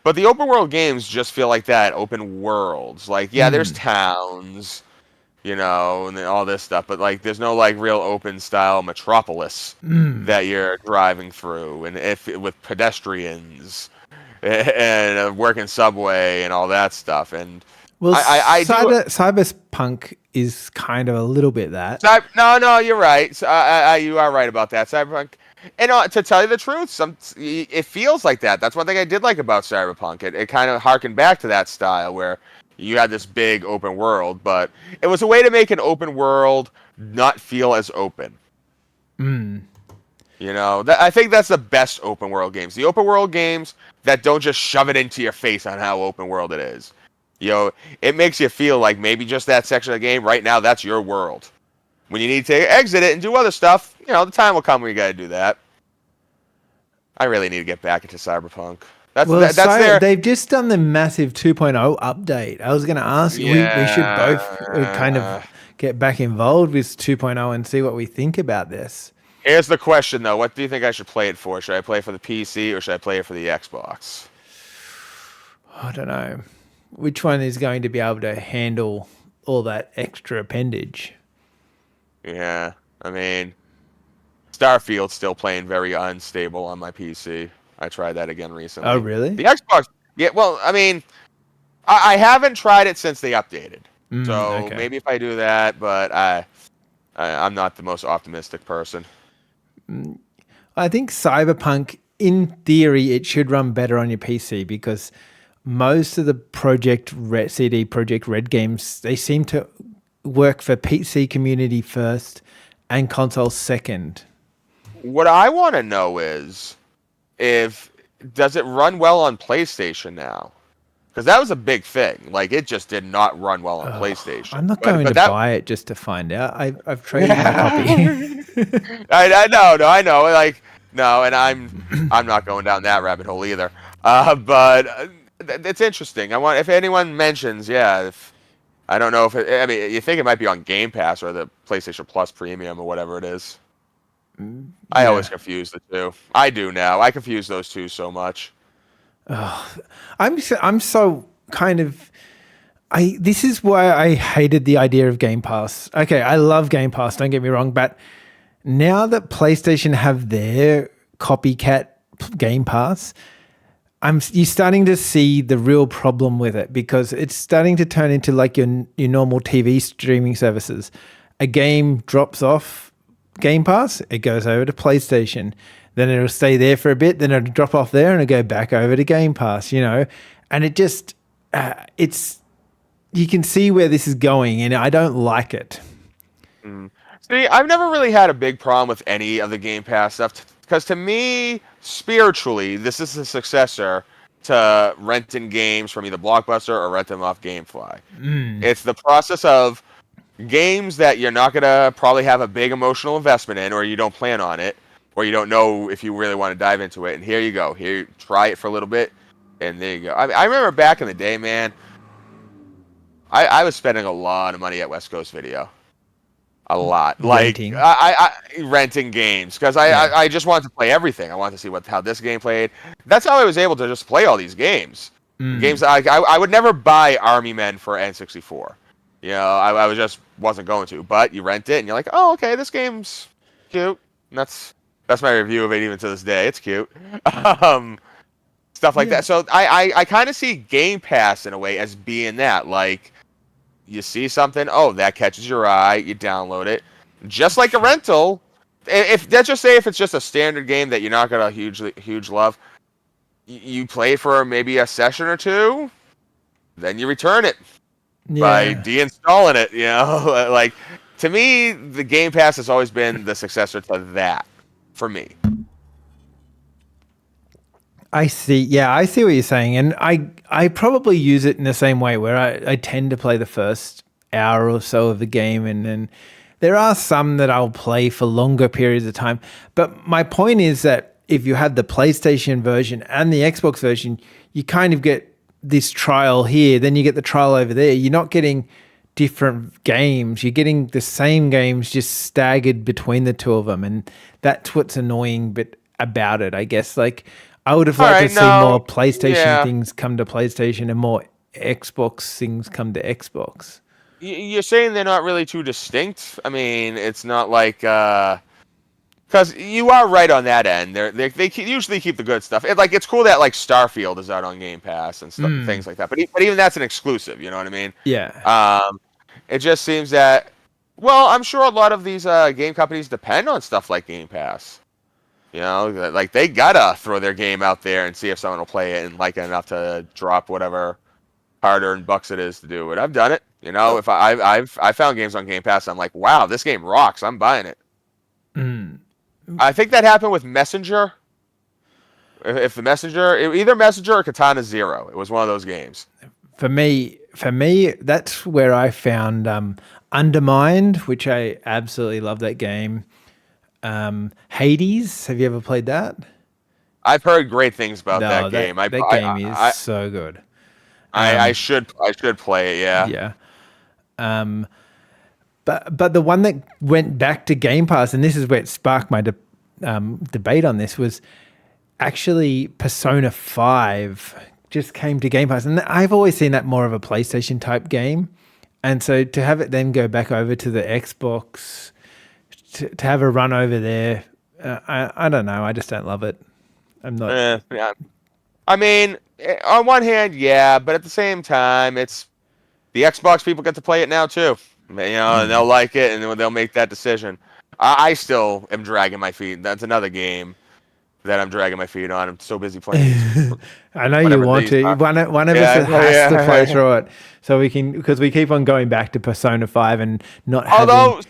but the open world games just feel like that, open worlds. Like, yeah, there's towns, and then all this stuff, but like, there's no like real open style metropolis that you're driving through, and if with pedestrians and a working subway and all that stuff. And Well, I do. cyberpunk is kind of a little bit that. No, you're right. You are right about that. Cyberpunk, and to tell you the truth, it feels like that. That's one thing I did like about Cyberpunk. It kind of harkened back to that style where you had this big open world, but it was a way to make an open world not feel as open. I think that's the best open world games. The open world games that don't just shove it into your face on how open world it is. It makes you feel like maybe just that section of the game right now, that's your world. When you need to exit it and do other stuff, the time will come where you got to do that. I really need to get back into Cyberpunk. That's there. They've just done the massive 2.0 update. I was going to ask you, we should both kind of get back involved with 2.0 and see what we think about this. Here's the question, though. What do you think I should play it for? Should I play it for the PC or should I play it for the Xbox? I don't know. Which one is going to be able to handle all that extra appendage? Yeah, I mean, Starfield's still playing very unstable on my PC. I tried that again recently. Oh, really? The Xbox, yeah, well, I mean, I haven't tried it since they updated. So maybe if I do that, but I'm not the most optimistic person. I think Cyberpunk, in theory, it should run better on your PC because most of the CD Projekt Red games, they seem to work for PC community first and console second. What I want to know is does it run well on PlayStation now? Because that was a big thing. Like, it just did not run well on PlayStation. I'm not going to buy it just to find out. I've traded my copy. I know. Like, no, and I'm not going down that rabbit hole either. But it's interesting. If anyone mentions, I don't know you think it might be on Game Pass or the PlayStation Plus Premium or whatever it is. I always confuse the two. I do now. I confuse those two so much. I'm so kind of. This is why I hated the idea of Game Pass. Okay, I love Game Pass. Don't get me wrong, but now that PlayStation have their copycat Game Pass, you're starting to see the real problem with it because it's starting to turn into like your normal TV streaming services. A game drops off Game Pass, it goes over to PlayStation. Then it'll stay there for a bit, then it'll drop off there and it'll go back over to Game Pass, And it just, you can see where this is going and I don't like it. See, I've never really had a big problem with any of the Game Pass stuff because to me, spiritually, this is the successor to renting games from either Blockbuster or rent them off GameFly. It's the process of games that you're not going to probably have a big emotional investment in or you don't plan on it. Or you don't know if you really want to dive into it. And here you go. Here, try it for a little bit. And there you go. I remember back in the day, man, I was spending a lot of money at West Coast Video. A lot. Renting. Like, I renting games. Because I just wanted to play everything. I wanted to see how this game played. That's how I was able to just play all these games. Games that I would never buy Army Men for N64. I just wasn't going to. But you rent it and you're like, oh, okay, this game's cute. And that's my review of it even to this day. It's cute. Stuff like that. So I kind of see Game Pass in a way as being that. Like, you see something, that catches your eye, you download it. Just like a rental, let's just say if it's just a standard game that you're not going to huge love, you play for maybe a session or two, then you return it by deinstalling it. Like, to me, the Game Pass has always been the successor to that. For me. I see. I see what you're saying. And I probably use it in the same way where I tend to play the first hour or so of the game. And then there are some that I'll play for longer periods of time. But my point is that if you had the PlayStation version and the Xbox version, you kind of get this trial here, then you get the trial over there. You're not getting different games. You're getting the same games just staggered between the two of them, and that's what's annoying bit about it, I guess. Like, I would have All liked to right, see no, more PlayStation yeah. things come to PlayStation and more Xbox things come to Xbox. You're saying they're not really too distinct. I mean, it's not like because you are right on that end. Usually keep the good stuff. It's cool that like Starfield is out on Game Pass and stuff, things like that. But even that's an exclusive. You know what I mean? Yeah. Um, it just seems that. Well, I'm sure a lot of these game companies depend on stuff like Game Pass. You know, like they gotta throw their game out there and see if someone will play it and like it enough to drop whatever hard-earned bucks it is to do it. I've done it. You know, if I found games on Game Pass, I'm like, wow, this game rocks. I'm buying it. I think that happened with Messenger. If the Messenger, either Messenger or Katana Zero, it was one of those games. For me, that's where I found Undermined, which I absolutely love that game. Hades, have you ever played that? I've heard great things about No, that that game. that game is so good. I should play it. Yeah. Yeah. But the one that went back to Game Pass, and this is where it sparked my debate on this, was actually Persona 5 just came to Game Pass. And I've always seen that more of a PlayStation type game. And so to have it then go back over to the Xbox, to have a run over there, I don't know. I just don't love it. I'm not. Yeah. I mean, on one hand, yeah, but at the same time, it's the Xbox people get to play it now too. You know, and they'll like it, and they'll make that decision. I still am dragging my feet. That's another game that I'm dragging my feet on. I'm so busy playing. I know you want to. One of us has to play through it, so we can, because we keep on going back to Persona 5 and not having. Although,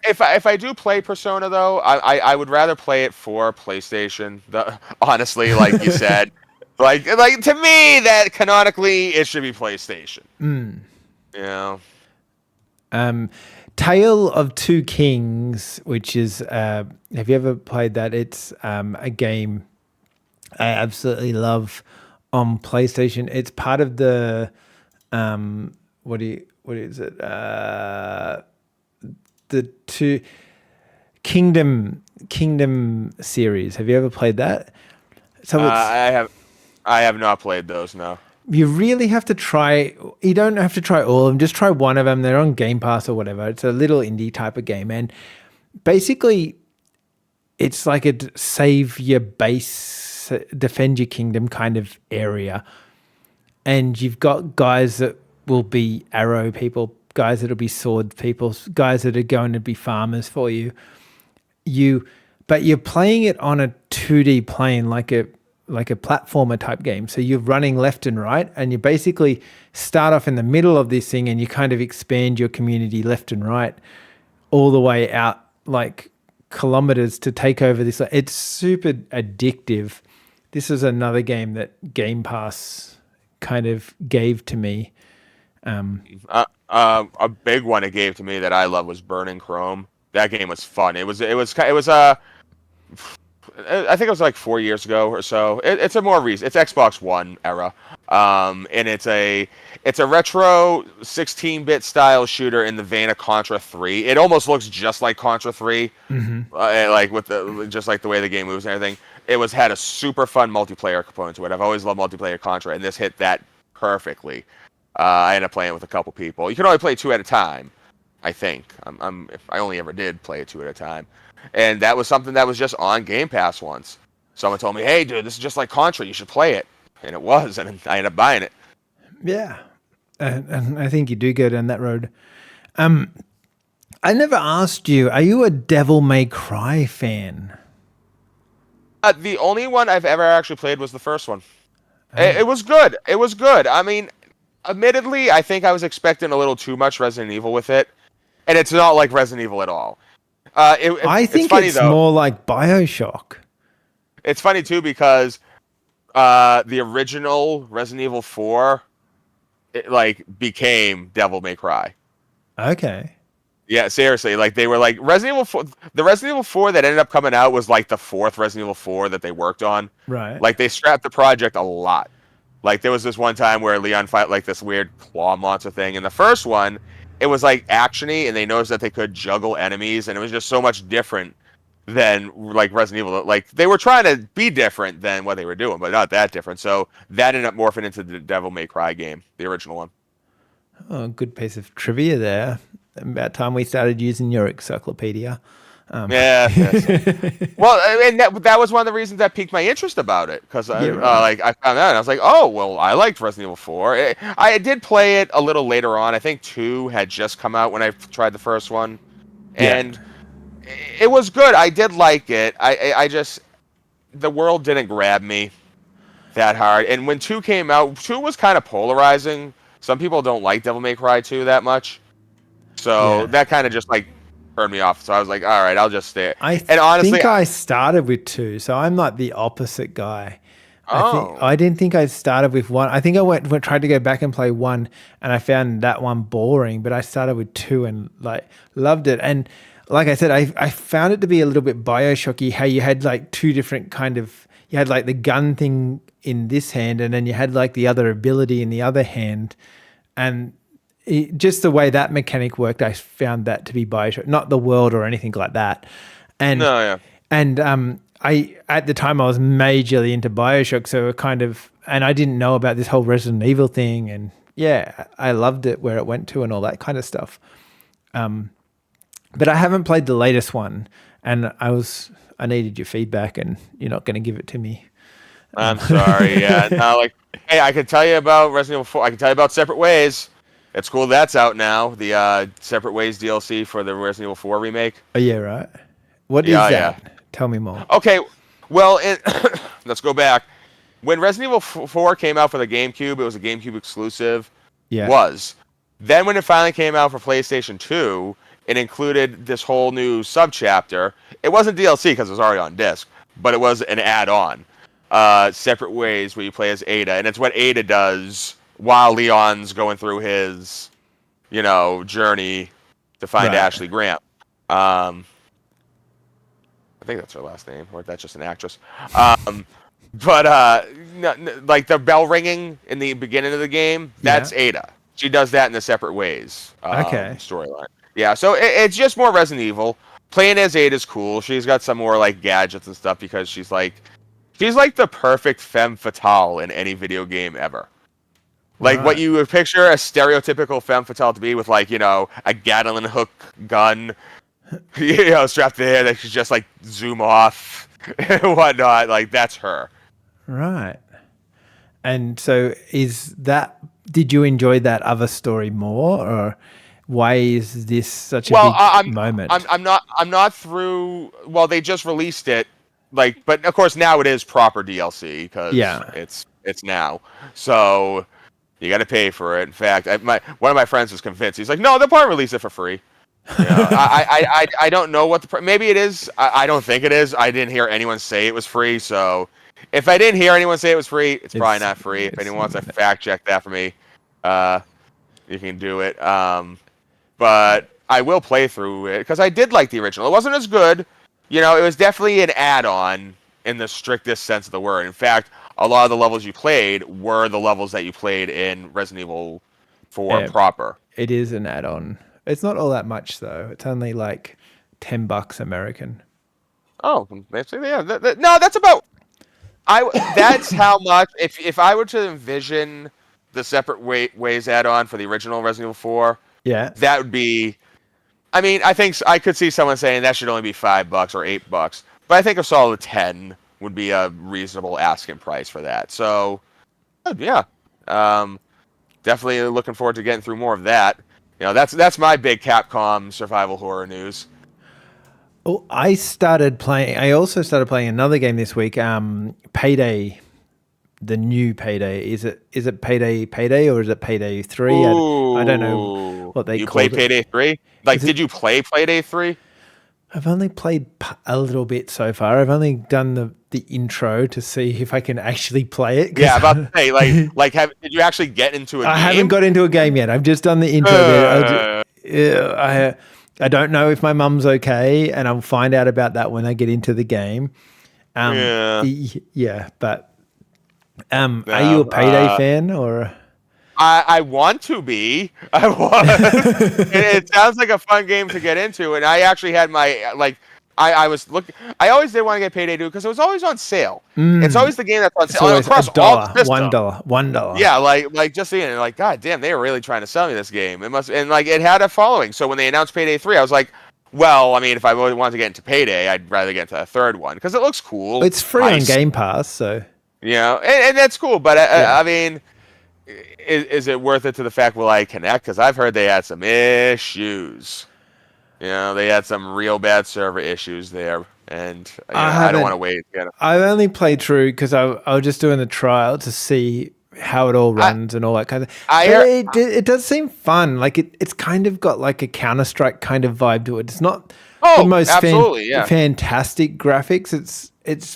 if I do play Persona though, I would rather play it for PlayStation. Honestly, like you said, like to me that canonically it should be PlayStation. You know. Tale of Two Kings, which is, have you ever played that? It's a game I absolutely love on PlayStation. It's part of the what is it? The two Kingdom series. Have you ever played that? So I have not played those. No. You really have to try. You don't have to try all of them. Just try one of them. They're on Game Pass or whatever. It's a little indie type of game, and basically, it's like a save your base, defend your kingdom kind of area. And you've got guys that will be arrow people, guys that'll be sword people, guys that are going to be farmers for you. But you're playing it on a 2D plane, like a platformer type game. So you're running left and right, and you basically start off in the middle of this thing, and you kind of expand your community left and right all the way out like kilometers to take over this. It's super addictive. This is another game that Game Pass kind of gave to me. A big one it gave to me that I love was Burning Chrome. That game was fun. It was I think it was like 4 years ago or so. It's a more recent. It's Xbox One era, and it's a retro 16-bit style shooter in the vein of Contra 3. It almost looks just like Contra 3, like with just like the way the game moves and everything. It had a super fun multiplayer component to it. I've always loved multiplayer Contra, and this hit that perfectly. I ended up playing with a couple people. You can only play two at a time, I think. I only ever did play it two at a time. And that was something that was just on Game Pass once. Someone told me, hey, dude, this is just like Contra. You should play it. And it was. And I ended up buying it. Yeah. And I think you do go down that road. I never asked you, are you a Devil May Cry fan? The only one I've ever actually played was the first one. It was good. It was good. I mean, admittedly, I think I was expecting a little too much Resident Evil with it. And it's not like Resident Evil at all. I think it's more like BioShock. It's funny too because the original Resident Evil 4 became Devil May Cry. Okay. Yeah, seriously, like they were like Resident Evil 4, the Resident Evil 4 that ended up coming out was like the fourth Resident Evil 4 that they worked on. Right. Like they scrapped the project a lot. Like there was this one time where Leon fight like this weird claw monster thing. In the first one, it was like actiony, and they noticed that they could juggle enemies, and it was just so much different than like Resident Evil. Like they were trying to be different than what they were doing, but not that different. So that ended up morphing into the Devil May Cry game, the original one. Oh, good piece of trivia there. About time we started using your encyclopedia. Yeah. Well, and that was one of the reasons that piqued my interest about it, because Yeah, right. like I found out and I was like, oh well, I liked Resident Evil 4. I did play it a little later on. I think 2 had just come out when I tried the first one, Yeah. and it was good. I did like it. I just the world didn't grab me that hard. And when 2 came out, 2 was kind of polarizing. Some people don't like Devil May Cry 2 that much, so Yeah. that kind of just like turned me off. So I was like, all right, I'll just stay. I And honestly, think I started with 2, so I'm like the opposite guy. oh, I didn't think I started with 1. I think I went tried to go back and play 1, and I found that one boring. But I started with 2 and like loved it. And like I said, I found it to be a little bit Bioshocky. How you had like 2 different kind of, you had like the gun thing in this hand, and then you had like the other ability in the other hand, and just the way that mechanic worked, I found that to be Bioshock, not the world or anything like that. And no, yeah. and I at the time I was majorly into Bioshock, so it kind of, and I didn't know about this whole Resident Evil thing, and yeah, I loved it where it went to and all that kind of stuff. But I haven't played the latest one, and I needed your feedback, and you're not going to give it to me. I'm sorry. Yeah, no, like, hey, I can tell you about Resident Evil 4. I can tell you about Separate Ways. It's cool that's out now. The Separate Ways DLC for the Resident Evil 4 remake. Oh yeah, right. What is Yeah, that? yeah. Tell me more. Okay, well, let's go back. When Resident Evil 4 came out for the GameCube, it was a GameCube exclusive. Yeah. Was. Then when it finally came out for PlayStation 2, it included this whole new subchapter. It wasn't DLC because it was already on disc, but it was an add-on. Separate Ways, where you play as Ada, and it's what Ada does while Leon's going through his, journey to find Right. Ashley Grant. I think that's her last name, or that's just an actress. But like the bell ringing in the beginning of the game, that's Ada. She does that in the Separate Ways storyline. Yeah, so it's just more Resident Evil. Playing as Ada's cool. She's got some more like gadgets and stuff because she's like the perfect femme fatale in any video game ever. Like what you would picture a stereotypical femme fatale to be, with like, a Gatling hook gun, strapped to the hair that could just like zoom off and whatnot. Like that's her. Right. And so did you enjoy that other story more, or why is this such a big moment? I'm not through. Well, they just released it, but of course now it is proper DLC because it's now. So you got to pay for it. In fact, one of my friends was convinced. He's like, no, they'll probably release it for free. I don't know what maybe it is. I don't think it is. I didn't hear anyone say it was free. So if I didn't hear anyone say it was free, it's probably not free. If anyone wants to fact check that for me, you can do it. But I will play through it because I did like the original. It wasn't as good. It was definitely an add-on in the strictest sense of the word. In fact, a lot of the levels you played were the levels that you played in Resident Evil 4 proper. It is an add-on. It's not all that much though. It's only like $10 American. Oh, yeah. No, that's about. That's how much. If I were to envision the Separate Ways add-on for the original Resident Evil 4, that would be. I mean, I think I could see someone saying that should only be $5 or $8, but I think a solid 10 would be a reasonable asking price for that. So, yeah, definitely looking forward to getting through more of that. That's my big Capcom survival horror news. Oh, I also started playing another game this week. Payday, the new Payday. Is it Payday, or is it Payday 3? I don't know what they call it. You played Payday 3? Did you play Payday 3? I've only played a little bit so far. I've only done the intro to see if I can actually play it. Yeah, about to say, did you actually get into a game? I haven't got into a game yet. I've just done the intro bit. I don't know if my mum's okay, and I'll find out about that when I get into the game. Yeah. Yeah, but are you a No. Payday fan or? I want to be. I was. It sounds like a fun game to get into, and I actually had my like. I was looking. I always did want to get Payday 2 because it was always on sale. It's always the game that's on It's sale always a across all dollar, systems. $1. Yeah, like just seeing it, like God damn, they were really trying to sell me this game. It must, and like it had a following. So when they announced Payday 3, I was like, well, I mean, if I really wanted to get into Payday, I'd rather get into a third one because it looks cool. It's free on Game Pass, so You know, and that's cool. But yeah. I mean, is it worth it to the fact will I connect? Because I've heard they had some issues. You know, they had some real bad server issues there, and you know, I don't want to wait. You know. I've only played through because I was just doing the trial to see how it all runs and all that kind of. It does seem fun. Like it's kind of got like a Counter-Strike kind of vibe to it. It's not the most fantastic graphics.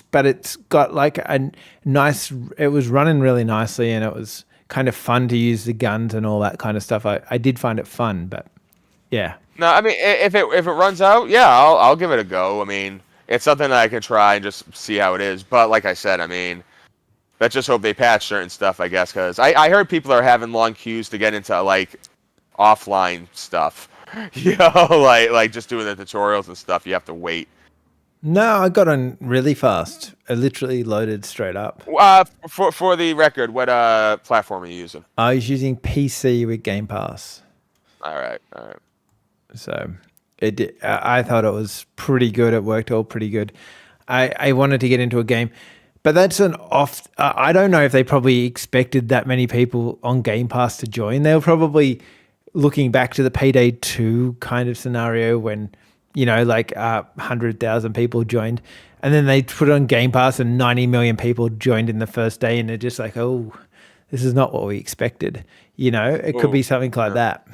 But it's got like a nice. It was running really nicely, and it was kind of fun to use the guns and all that kind of stuff. I did find it fun, but yeah. No, I mean, if it runs out, yeah, I'll give it a go. I mean, it's something that I can try and just see how it is. But like I said, I mean, let's just hope they patch certain stuff, I guess, because I heard people are having long queues to get into like offline stuff. You know, like just doing the tutorials and stuff. You have to wait. No, I got on really fast. I literally loaded straight up. For the record, what platform are you using? I was using PC with Game Pass. All right. So I thought it was pretty good. It worked all pretty good. I wanted to get into a game, but that's an off. I don't know if they probably expected that many people on Game Pass to join. They were probably looking back to the Payday 2 kind of scenario when, you know, like 100,000 people joined, and then they put it on Game Pass and 90 million people joined in the first day, and they're just like, oh, this is not what we expected. You know, it could be something like that.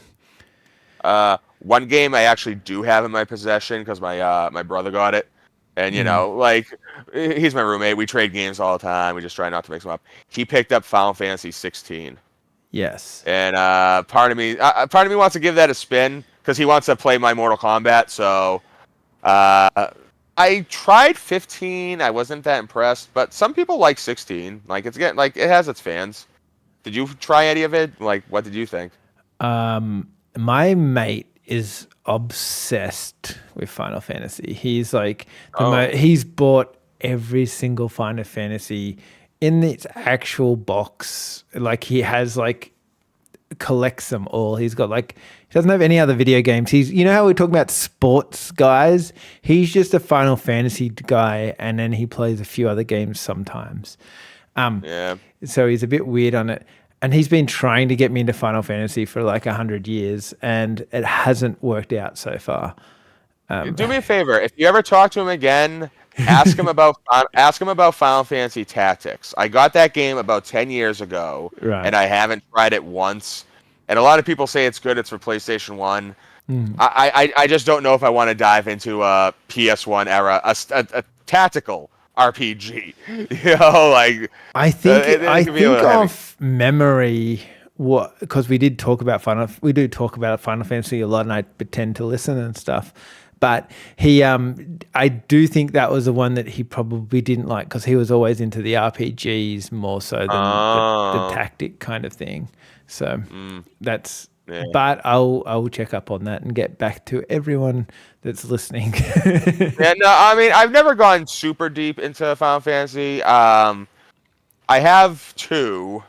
One game I actually do have in my possession because my brother got it, and you know, like he's my roommate. We trade games all the time. We just try not to mix them up. He picked up Final Fantasy 16. Yes. And part of me wants to give that a spin because he wants to play my Mortal Kombat. So I tried 15. I wasn't that impressed, but some people like 16. Like it's getting like it has its fans. Did you try any of it? Like, what did you think? My mate is obsessed with Final Fantasy. He's like he's bought every single Final Fantasy in its actual box. Like he has like collects them all. He's got like he doesn't have any other video games. He's you know how we talk about sports guys? He's just a Final Fantasy guy, and then he plays a few other games sometimes. So he's a bit weird on it. And he's been trying to get me into Final Fantasy for like 100 years, and it hasn't worked out so far. Do me a favor. If you ever talk to him again, ask him about Final Fantasy Tactics. I got that game about 10 years ago, and I haven't tried it once. And a lot of people say it's good. It's for PlayStation 1. I just don't know if I want to dive into a PS1 era, a tactical RPG. You know, like I think of memory because we do talk about Final Fantasy a lot, and I pretend to listen and stuff. But I do think that was the one that he probably didn't like because he was always into the RPGs more so than the tactic kind of thing. So that's. Yeah. But I'll check up on that and get back to everyone that's listening. Yeah, no, I mean I've never gone super deep into Final Fantasy. I have 2,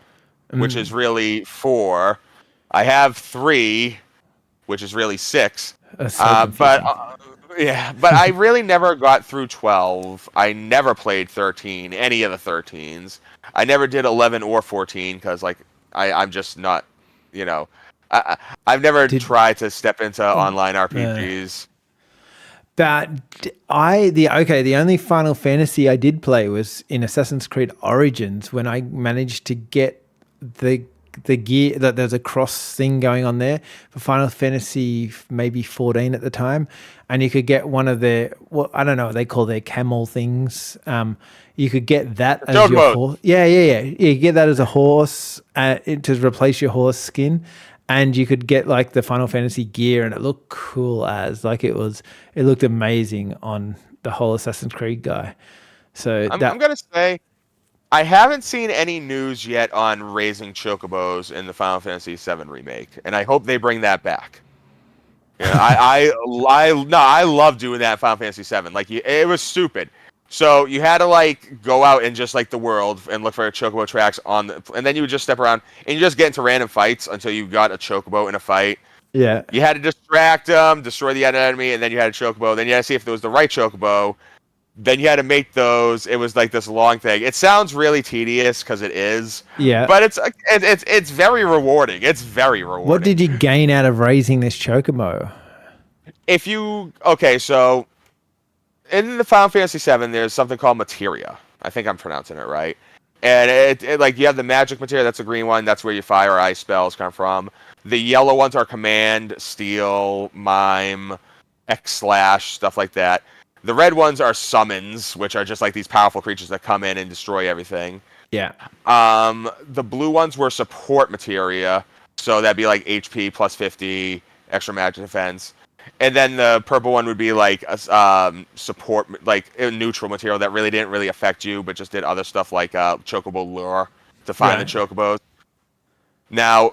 which is really 4. I have 3, which is really 6. But I really never got through 12. I never played 13, any of the 13s. I never did 11 or 14 because like I'm just not, you know. I've never tried to step into online RPGs. But the only Final Fantasy I did play was in Assassin's Creed Origins when I managed to get the gear that there's a cross thing going on there for Final Fantasy maybe 14 at the time, and you could get one of their I don't know what they call their camel things. You could get that as your horse. Yeah. You get that as a horse to replace your horse skin. and you could get like the Final Fantasy gear, and it looked cool as like it looked amazing on the whole Assassin's Creed guy. So I'm gonna say I haven't seen any news yet on raising chocobos in the Final Fantasy VII remake, and I hope they bring that back. You know, I love doing that in Final Fantasy VII. Like it was stupid. So you had to like go out and just like the world and look for chocobo tracks and then you would just step around and you just get into random fights until you got a chocobo in a fight. yeah, You had to distract them, destroy the enemy, and then you had a chocobo. Then you had to see if there was the right chocobo. Then you had to make those. It was like this long thing. It sounds really tedious because it is, yeah. but it's very rewarding. It's very rewarding. What did you gain out of raising this chocobo? So in the Final Fantasy VII, there's something called materia. I think I'm pronouncing it right. And it like you have the magic materia. That's the green one. That's where your fire or ice spells come from. The yellow ones are command, steel, mime, X slash, stuff like that. The red ones are summons, which are just like these powerful creatures that come in and destroy everything. Yeah, The blue ones were support materia, so that'd be like HP plus 50, extra magic defense. And then the purple one would be like a support, like a neutral material that really didn't really affect you, but just did other stuff like chocobo lure to find the chocobos. Now,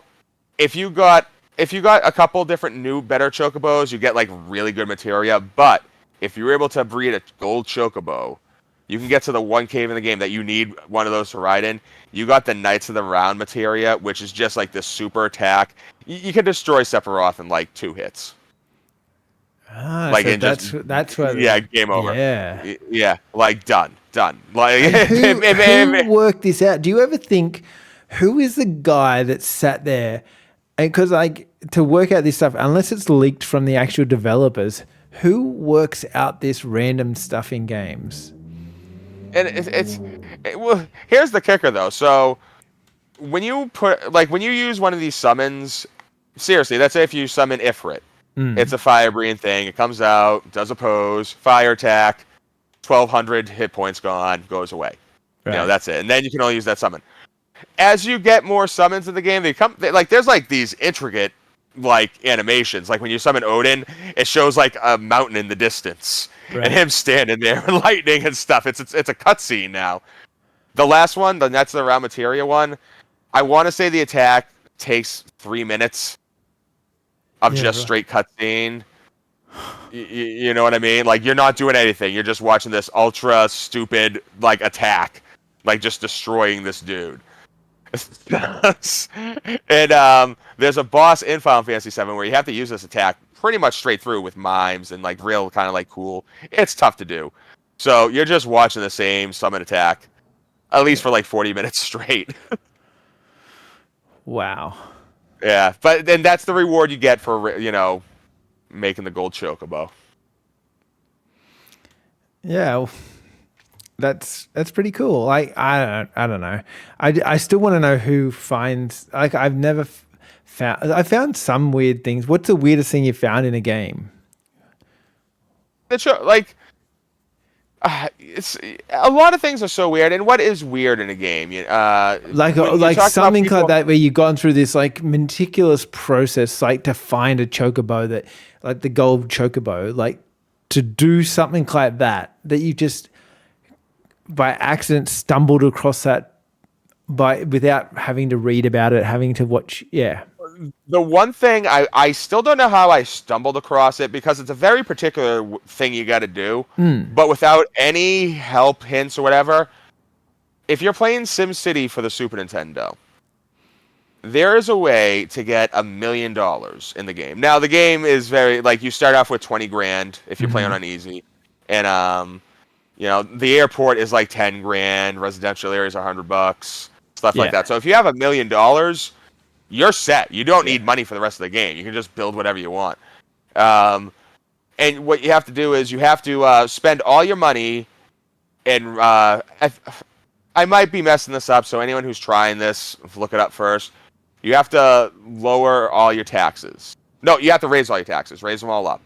if you got a couple different new better chocobos, you get like really good materia. But if you were able to breed a gold chocobo, you can get to the one cave in the game that you need one of those to ride in. You got the Knights of the Round materia, which is just like this super attack. You can destroy Sephiroth in like 2 hits. Like so that's where game over. Yeah, like done. Like who worked this out? Do you ever think who is the guy that sat there? And because like to work out this stuff, unless it's leaked from the actual developers, who works out this random stuff in games? And well, here's the kicker though. So when you use one of these summons, seriously, let's say if you summon Ifrit. It's a fire breathing thing. It comes out, does a pose, fire attack, 1,200 hit points gone, goes away. Right. You know, that's it. And then you can only use that summon. As you get more summons in the game, there's like these intricate like animations. Like when you summon Odin, it shows like a mountain in the distance and him standing there with lightning and stuff. It's a cutscene now. The last one, the Nets of the Round Materia one, I want to say the attack takes 3 minutes. Of just straight cutscene. You know what I mean? Like, you're not doing anything. You're just watching this ultra stupid, like, attack. Like, just destroying this dude. And there's a boss in Final Fantasy VII where you have to use this attack pretty much straight through with mimes and, like, real kind of, like, cool. It's tough to do. So, you're just watching the same summon attack. At least for, like, 40 minutes straight. Wow. Yeah, but then that's the reward you get for, making the gold chocobo. Yeah, well, that's pretty cool. I don't know. I still want to know who finds. Like I've never found. I found some weird things. What's the weirdest thing you found in a game? It's a lot of things are so weird, and what is weird in a game? Like something like that, where you've gone through this like meticulous process, like to find a chocobo that, like the gold chocobo, like to do something like that you just by accident stumbled across that without having to read about it, having to watch. Yeah. The one thing I still don't know how I stumbled across it because it's a very particular thing you got to do, but without any help, hints, or whatever. If you're playing SimCity for the Super Nintendo, there is a way to get $1 million in the game. Now the game is very you start off with 20 grand if you're playing on easy, and the airport is like 10 grand, residential areas are $100, stuff like that. So if you have $1 million. You're set. You don't need money for the rest of the game. You can just build whatever you want. And what you have to do is you have to spend all your money. And I might be messing this up, so anyone who's trying this, look it up first. You have to lower all your taxes. No, you have to raise all your taxes. Raise them all up.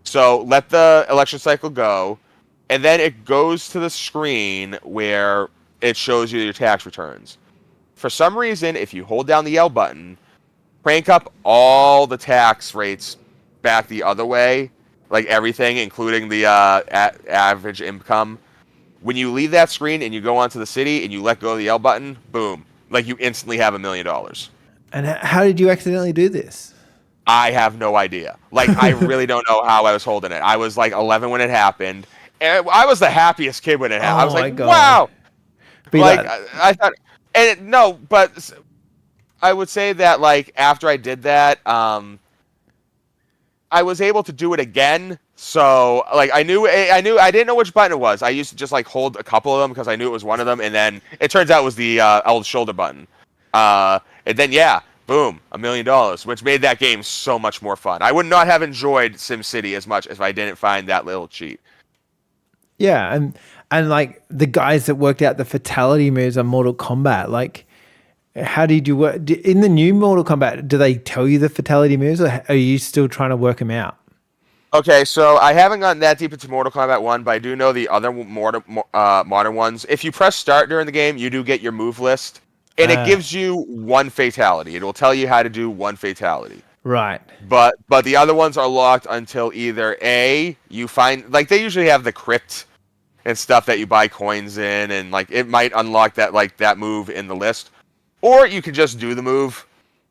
So let the election cycle go, and then it goes to the screen where it shows you your tax returns. For some reason, if you hold down the L button, crank up all the tax rates back the other way, like everything, including the average income. When you leave that screen and you go onto the city and you let go of the L button, boom, like you instantly have $1 million. And how did you accidentally do this? I have no idea. Like, I really don't know how I was holding it. I was like 11 when it happened. And I was the happiest kid when it happened. I Oh was like, my god! wow. Be Like, like, I thought, no, but I would say that, like, after I did that, I was able to do it again. So, like, I didn't know which button it was. I used to just, like, hold a couple of them because I knew it was one of them. And then it turns out it was the old shoulder button. And then, yeah, boom, $1 million, which made that game so much more fun. I would not have enjoyed SimCity as much if I didn't find that little cheat. yeah, and like the guys that worked out the fatality moves on Mortal Kombat, like. How did you work in the new Mortal Kombat? Do they tell you the fatality moves, or are you still trying to work them out? Okay, so I haven't gotten that deep into Mortal Kombat 1, but I do know the other modern ones. If you press start during the game, you do get your move list, and it Uh, gives you one fatality. It will tell you how to do one fatality. right. But the other ones are locked until either A, you find, like, they usually have the crypt and stuff that you buy coins in, and like it might unlock that, like, that move in the list. Or you can just do the move.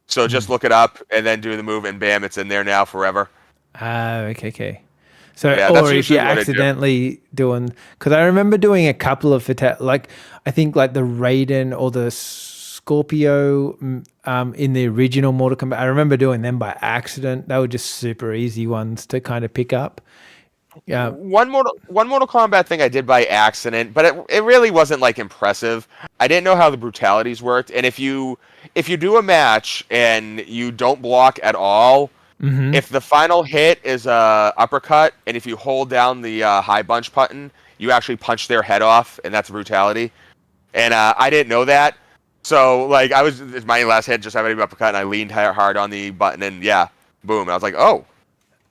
So just look it up and then do the move, and bam, it's in there now forever. Okay, okay. So, Yeah, that's or if you're usually what I do. accidentally doing, because I remember doing a couple of like I think like the Raiden or the Scorpio in the original Mortal Kombat. I remember doing them by accident. They were just super easy ones to kind of pick up. Yeah. One Mortal Kombat thing I did by accident, but it really wasn't, like, impressive. I didn't know how the brutalities worked, and if you do a match and you don't block at all, Mm-hmm. if the final hit is a uppercut, and if you hold down the high bunch button, you actually punch their head off, and that's brutality. And I didn't know that, so, like, my last hit just having an uppercut, and I leaned hard on the button, and yeah, boom. And I was like, oh,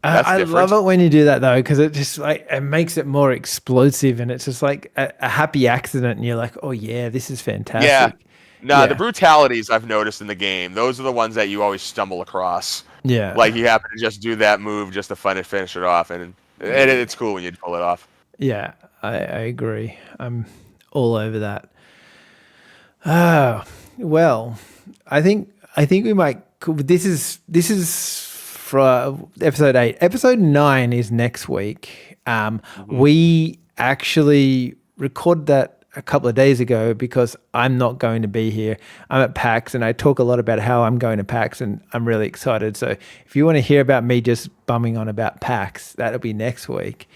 that's I love different. it when you do that though, because it just like it makes it more explosive, and it's just like a happy accident, and you're like, oh yeah, this is Yeah. fantastic. No, the Yeah, brutalities I've noticed in the game, those are the ones that you always stumble across. Like, yeah, you happen to just do that move just to finish it off, and it's cool when you pull it off. yeah. I agree. I'm all over that. Oh, well, I think we might. This is for episode 8. Episode 9 is next week. Hmm. We actually recorded that a couple of days ago because I'm not going to be here. I'm at PAX, and I talk a lot about how I'm going to PAX, and I'm really excited. So if you want to hear about me just bumming on about PAX, that'll be next week.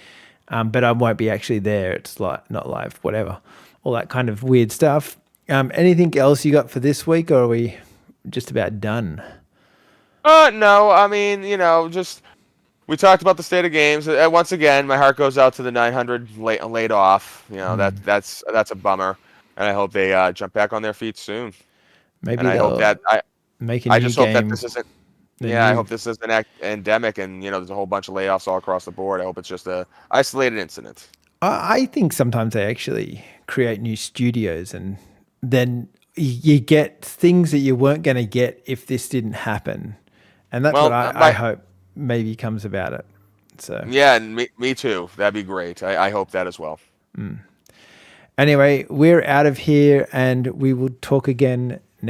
But I won't be actually there. It's like not live, whatever, all that kind of weird stuff. Anything else you got for this week, or are we just about done? No, I mean, just we talked about the state of games. Once again, my heart goes out to the 900 laid off. That's a bummer, and I hope they jump back on their feet soon. And Maybe I hope they'll that I make a I new just hope that game. this isn't. The Yeah, I new hope this isn't an endemic, and there's a whole bunch of layoffs all across the board. I hope it's just a isolated incident. I think sometimes they actually create new studios, and then you get things that you weren't going to get if this didn't happen. And that's what Well, I my hope maybe comes about it. So, yeah, and me too. That'd be great. I hope that as well. anyway, we're out of here, and we will talk again